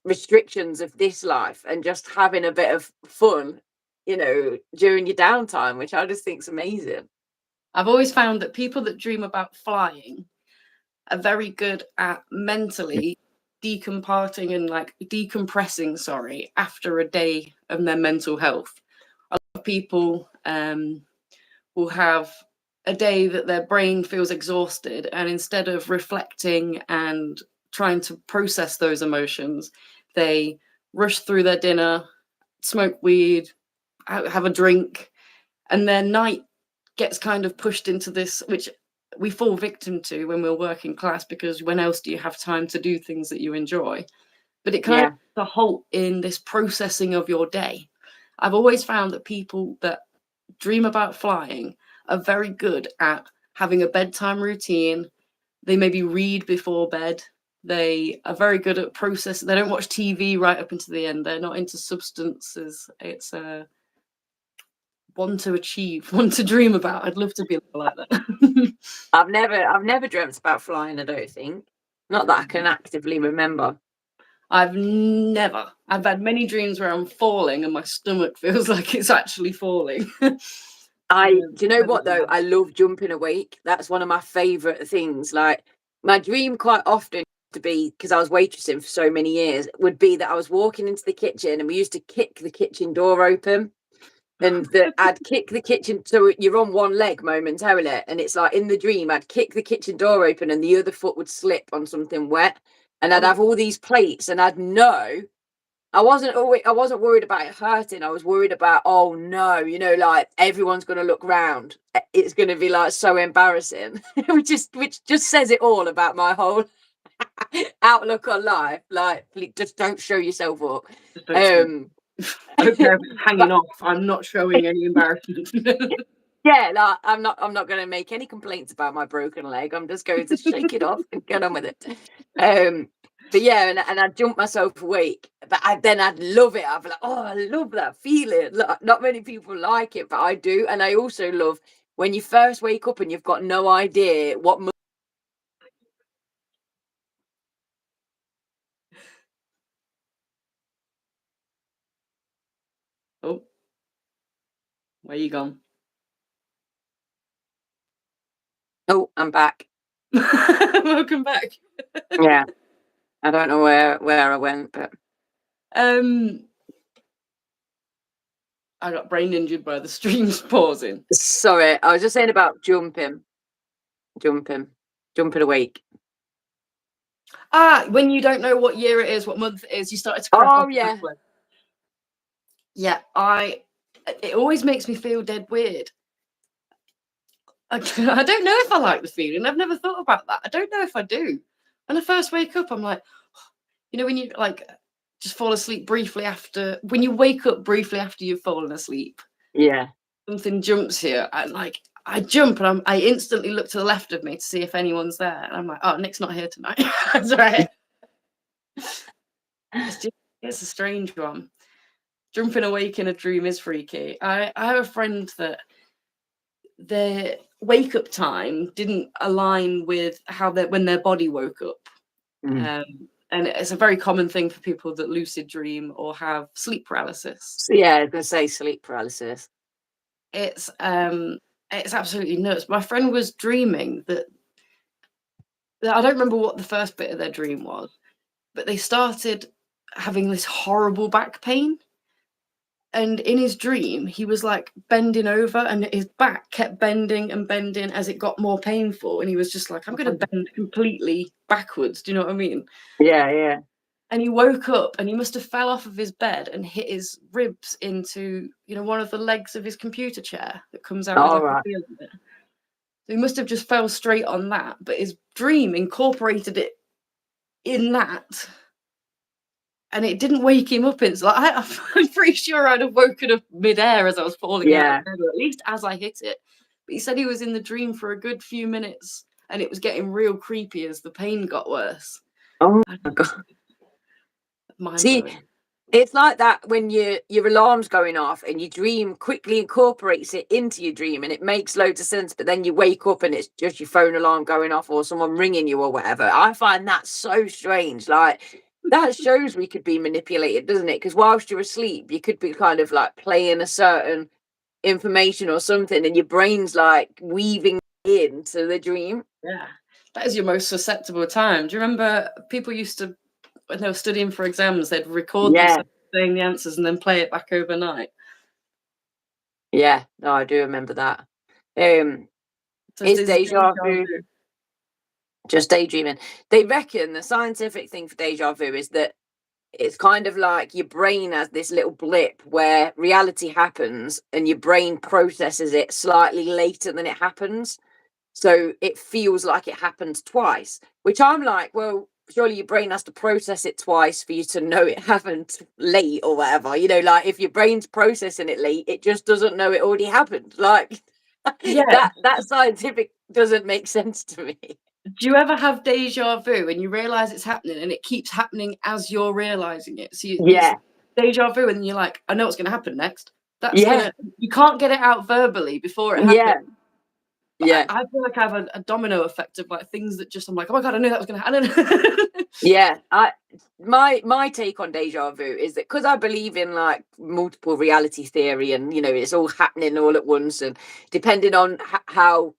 restrictions of this life and just having a bit of fun, you know, during your downtime, which I just think is amazing. I've always found that people that dream about flying are very good at mentally decompressing, sorry, after a day of their mental health. A lot of people will have a day that their brain feels exhausted, and instead of reflecting and trying to process those emotions, they rush through their dinner, smoke weed, have a drink, and their night gets kind of pushed into this, which we fall victim to when we're working class, because when else do you have time to do things that you enjoy? But it kind of a halt in this processing of your day. I've always found that people that dream about flying are very good at having a bedtime routine. They maybe read before bed. They are very good at processing. They don't watch TV right up into the end. They're not into substances. It's one to achieve, one to dream about. I'd love to be like that. I've never dreamt about flying, I don't think. Not that I can actively remember. I've had many dreams where I'm falling and my stomach feels like it's actually falling. Do you know what though? I love jumping awake. That's one of my favorite things. Like, my dream quite often to be, because I was waitressing for so many years, would be that I was walking into the kitchen and we used to kick the kitchen door open, and that I'd kick the kitchen, so you're on one leg momentarily, and it's like in the dream I'd kick the kitchen door open and the other foot would slip on something wet, and I'd have all these plates, and I'd know I wasn't worried about it hurting. I was worried about, oh no, you know, like everyone's going to look round. It's going to be like so embarrassing, which just says it all about my whole outlook on life. Like, just don't show yourself up. Okay, I'm hanging off. I'm not showing any embarrassment. Yeah, like, I'm not going to make any complaints about my broken leg. I'm just going to shake it off and get on with it. But yeah, and I'd jump myself awake, but then I'd love it. I'd be like, oh, I love that feeling. Look, not many people like it, but I do. And I also love when you first wake up and you've got no idea what. Oh, where you gone? Oh, I'm back. Welcome back. Yeah, I don't know where I went, but I got brain injured by the streams pausing. Sorry, I was just saying about jumping awake. When you don't know what year it is, what month it is, you started to crack Oh off yeah. Yeah, it always makes me feel dead weird. I don't know if I like the feeling. I've never thought about that. I don't know if I do. When I first wake up, I'm like, you know, when you like just fall asleep briefly after, when you wake up briefly after you've fallen asleep. Yeah. Something jumps here. I jump and I instantly look to the left of me to see if anyone's there. And I'm like, oh, Nick's not here tonight. That's right. It's a strange one. Jumping awake in a dream is freaky. I have a friend that their wake up time didn't align with when their body woke up. And it's a very common thing for people that lucid dream or have sleep paralysis. So, yeah, I was going to say sleep paralysis. It's absolutely nuts. My friend was dreaming that I don't remember what the first bit of their dream was, but they started having this horrible back pain. And in his dream, he was like bending over and his back kept bending and bending as it got more painful. And he was just like, I'm going to bend completely backwards. Do you know what I mean? Yeah, yeah. And he woke up and he must have fell off of his bed and hit his ribs into, you know, one of the legs of his computer chair that comes out. All right. So he must have just fell straight on that. But his dream incorporated it in that. And it didn't wake him up. It's like, I'm pretty sure I'd have woken up midair as I was falling out of bed, or at least as I hit it. But he said he was in the dream for a good few minutes and it was getting real creepy as the pain got worse. Oh my God. See, It's like that when your alarm's going off and your dream quickly incorporates it into your dream and it makes loads of sense, but then you wake up and it's just your phone alarm going off or someone ringing you or whatever. I find that so strange. Like, that shows we could be manipulated, doesn't it? Because whilst you're asleep, you could be kind of like playing a certain information or something and your brain's like weaving into the dream. Yeah, that is your most susceptible time. Do you remember people used to, when they were studying for exams, they'd record Yeah. themselves saying the answers and then play it back overnight? Yeah, no, I do remember that. So It's this deja vu. Just daydreaming. They reckon the scientific thing for deja vu is that it's kind of like your brain has this little blip where reality happens and your brain processes it slightly later than it happens. So it feels like it happened twice, which I'm like, well, surely your brain has to process it twice for you to know it happened late or whatever. You know, like if your brain's processing it late, it just doesn't know it already happened. Like Yeah. that scientific doesn't make sense to me. Do you ever have deja vu and you realize it's happening and it keeps happening as you're realizing it? So it's deja vu and you're like, I know what's going to happen next. You can't get it out verbally before it happens. But I feel like I have a domino effect of like things that just, I'm like, oh my God, I knew that was going to happen. Yeah, my take on deja vu is that because I believe in like multiple reality theory and you know it's all happening all at once and depending on how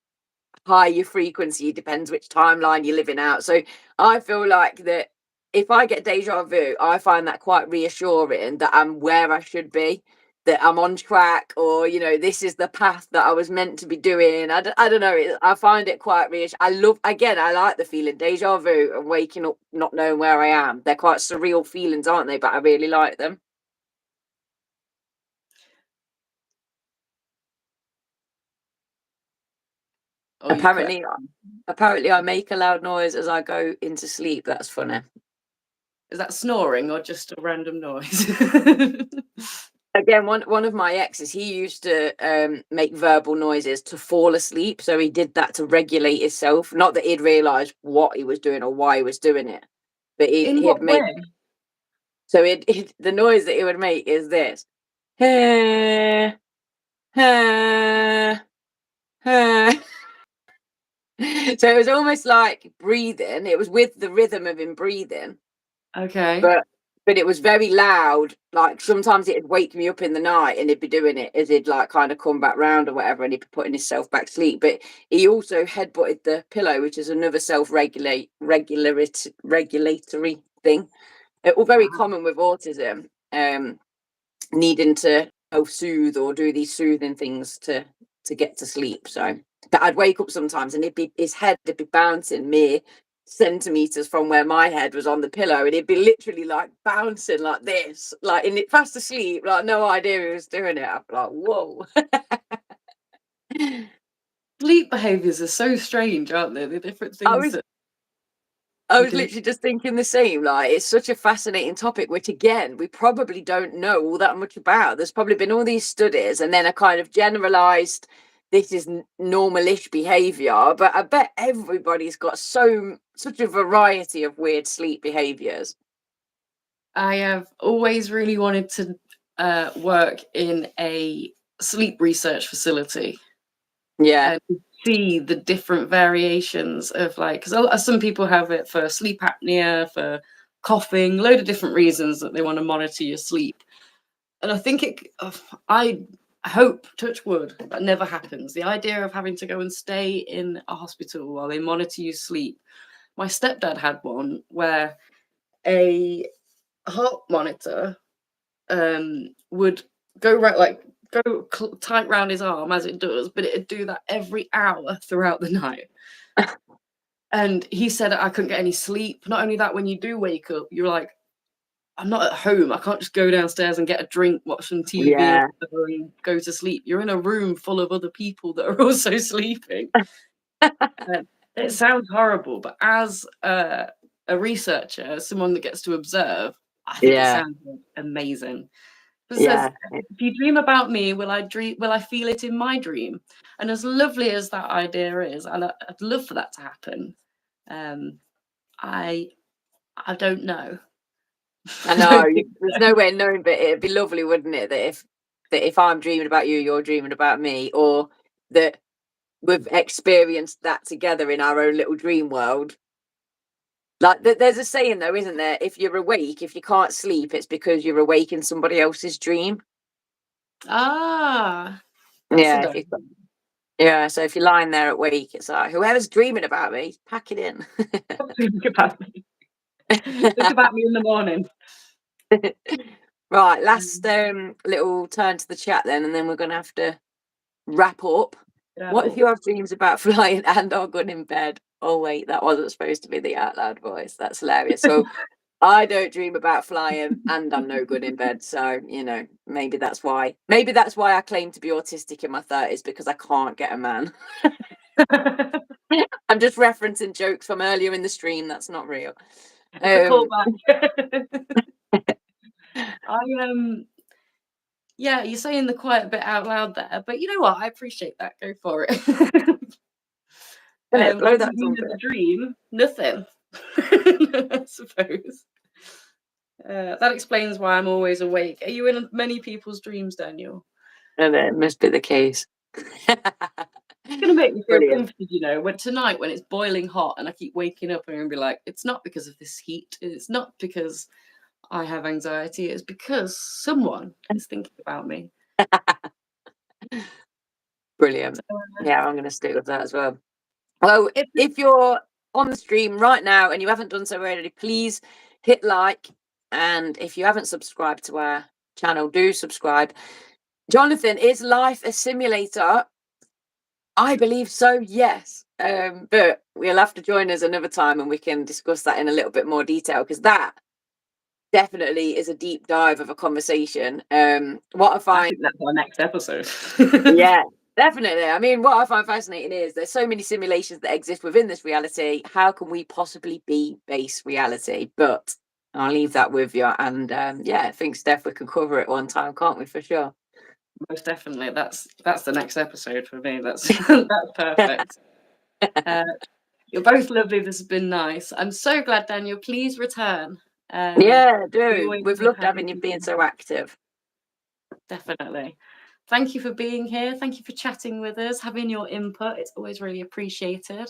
high your frequency depends which timeline you're living out. So I feel like that if I get deja vu, I find that quite reassuring that I'm where I should be, that I'm on track, or you know, this is the path that I was meant to be doing. I don't know. I find it quite reassuring. I like the feeling deja vu and waking up not knowing where I am. They're quite surreal feelings, aren't they? But I really like them. Oh, you cut. Apparently, I make a loud noise as I go into sleep. That's funny. Is that snoring or just a random noise? Again, one of my exes, he used to make verbal noises to fall asleep. So he did that to regulate himself. Not that he'd realise what he was doing or why he was doing it, but In he'd what make. way? So the noise that he would make is this. So it was almost like breathing. It was with the rhythm of him breathing. Okay. But it was very loud. Like sometimes it'd wake me up in the night and he'd be doing it as he'd like kind of come back round or whatever and he'd be putting himself back to sleep. But he also headbutted the pillow, which is another regulatory thing. All very common with autism, needing to self-soothe or do these soothing things to get to sleep. So but I'd wake up sometimes and his head would be bouncing mere centimeters from where my head was on the pillow and he'd be literally like bouncing like this, like in it fast asleep, like no idea he was doing it. I'm like, whoa. Sleep behaviors are so strange, aren't they? The different things I was literally just thinking the same. Like, it's such a fascinating topic, which again, we probably don't know all that much about. There's probably been all these studies and then a kind of generalized, this is normalish behavior. But I bet everybody's got such a variety of weird sleep behaviors. I have always really wanted to work in a sleep research facility. Yeah. And see the different variations of like, because some people have it for sleep apnea, for coughing, load of different reasons that they want to monitor your sleep. And I think I hope, touch wood, that never happens. The idea of having to go and stay in a hospital while they monitor your sleep. My stepdad had one where a heart monitor would go right, like go tight round his arm as it does, but it'd do that every hour throughout the night. And he said I couldn't get any sleep. Not only that, when you do wake up, you're like, I'm not at home. I can't just go downstairs and get a drink, watch some TV, and go to sleep. You're in a room full of other people that are also sleeping. It sounds horrible, but as a researcher, someone that gets to observe, I think it sounds amazing. It says, if you dream about me, will I feel it in my dream? And as lovely as that idea is, and I'd love for that to happen, I don't know. I know there's no way of knowing, but it'd be lovely, wouldn't it, that if I'm dreaming about you, you're dreaming about me, or that we've experienced that together in our own little dream world. Like there's a saying though, isn't there? If you're awake, if you can't sleep, it's because you're awake in somebody else's dream. Ah, that's Yeah, yeah. So if you're lying there awake, it's like whoever's dreaming about me, pack it in. think about me. Think about me in the morning. Right, last little turn to the chat then, and then we're gonna have to wrap up. What if you have dreams about flying and or good in bed? Oh wait, that wasn't supposed to be the out loud voice. That's hilarious. So I don't dream about flying and I'm no good in bed. So, maybe that's why. Maybe that's why I claim to be autistic in my 30s, because I can't get a man. I'm just referencing jokes from earlier in the stream. That's not real. It's a callback. Yeah, you're saying the quiet bit out loud there, but you know what? I appreciate that. Go for it. Blow that the dream, nothing. I suppose. That explains why I'm always awake. Are you in many people's dreams, Daniel? And it must be the case. It's gonna make me feel comforted, when tonight when it's boiling hot and I keep waking up and I'm gonna be like, it's not because of this heat, it's not because I have anxiety, it's because someone is thinking about me. Brilliant. Yeah, I'm going to stick with that as well. Well, if you're on the stream right now and you haven't done so already, please hit like. And if you haven't subscribed to our channel, do subscribe. Jonathan, is life a simulator? I believe so, yes. But we'll have to join us another time and we can discuss that in a little bit more detail, because that definitely is a deep dive of a conversation. What I think that's our next episode. Yeah, definitely. I mean, what I find fascinating is there's so many simulations that exist within this reality. How can we possibly be base reality? But I'll leave that with you. And yeah, I think, Steph, we can cover it one time, can't we? For sure. Most definitely. That's the next episode for me. That's that's perfect. You're both lovely. This has been nice. I'm so glad, Daniel. Please return. Yeah, do. We've loved having you being so active. Definitely. Thank you for being here. Thank you for chatting with us, having your input. It's always really appreciated.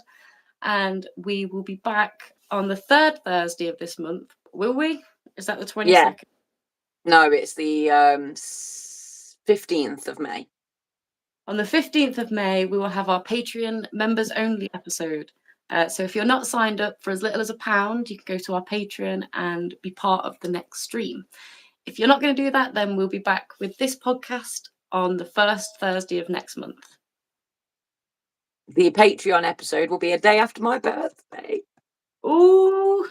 And we will be back on the 3rd Thursday of this month. Will we? Is that the 22nd? Yeah. No, it's the 15th of May. On the 15th of May, we will have our Patreon members only episode. So if you're not signed up for as little as £1, you can go to our Patreon and be part of the next stream. If you're not going to do that, then we'll be back with this podcast on the 1st Thursday of next month. The Patreon episode will be a day after my birthday. Ooh,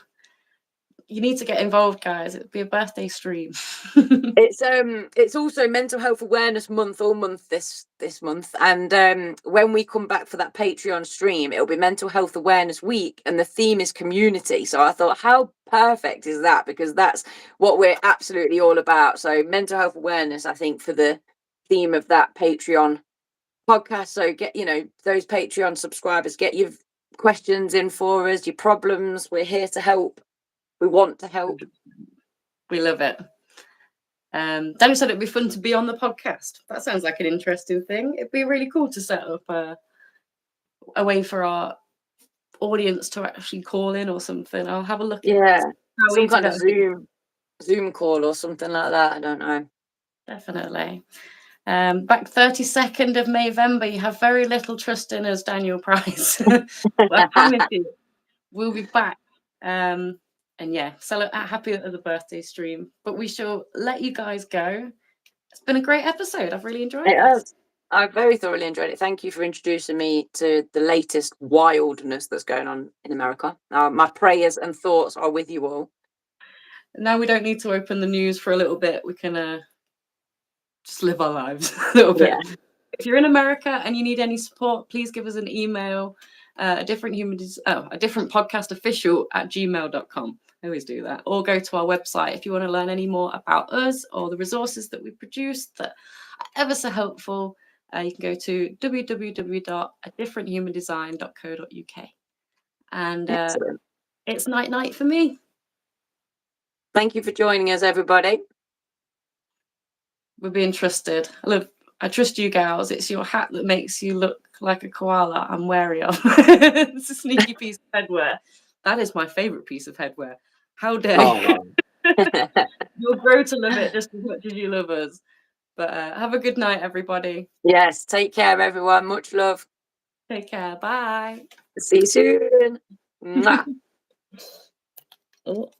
you need to get involved, guys. It'll be a birthday stream. It's also Mental Health Awareness Month all month this month, and when we come back for that Patreon stream, it'll be Mental Health Awareness Week, and the theme is community. So I thought, how perfect is that? Because that's what we're absolutely all about. So mental health awareness, I think, for the theme of that Patreon podcast. So get those Patreon subscribers, get your questions in for us, your problems. We're here to help. We want to help. We love it. Daniel said it'd be fun to be on the podcast. That sounds like an interesting thing. It'd be really cool to set up a way for our audience to actually call in or something. I'll have a look. Yeah, some kind of Zoom call or something like that. I don't know. Definitely. Back 32nd of November. You have very little trust in us, Daniel Price. I promise you, we'll be back. And yeah, happy at the birthday stream. But we shall let you guys go. It's been a great episode. I've really enjoyed it. I very thoroughly enjoyed it. Thank you for introducing me to the latest wildness that's going on in America. My prayers and thoughts are with you all. Now we don't need to open the news for a little bit. We can just live our lives a little bit. Yeah. If you're in America and you need any support, please give us an email, a different podcast official @gmail.com. I always do that. Or go to our website if you want to learn any more about us or the resources that we produce that are ever so helpful. You can go to www.adifferenthumandesign.co.uk. And it's night for me. Thank you for joining us, everybody. We're being trusted. I trust you gals. It's your hat that makes you look like a koala I'm wary of. It's a sneaky piece of headwear. That is my favourite piece of headwear. How dare you? You'll grow to love it just as much as you love us. But have a good night, everybody. Yes, take care, everyone. Much love. Take care. Bye. See you soon. Mwah. Oh.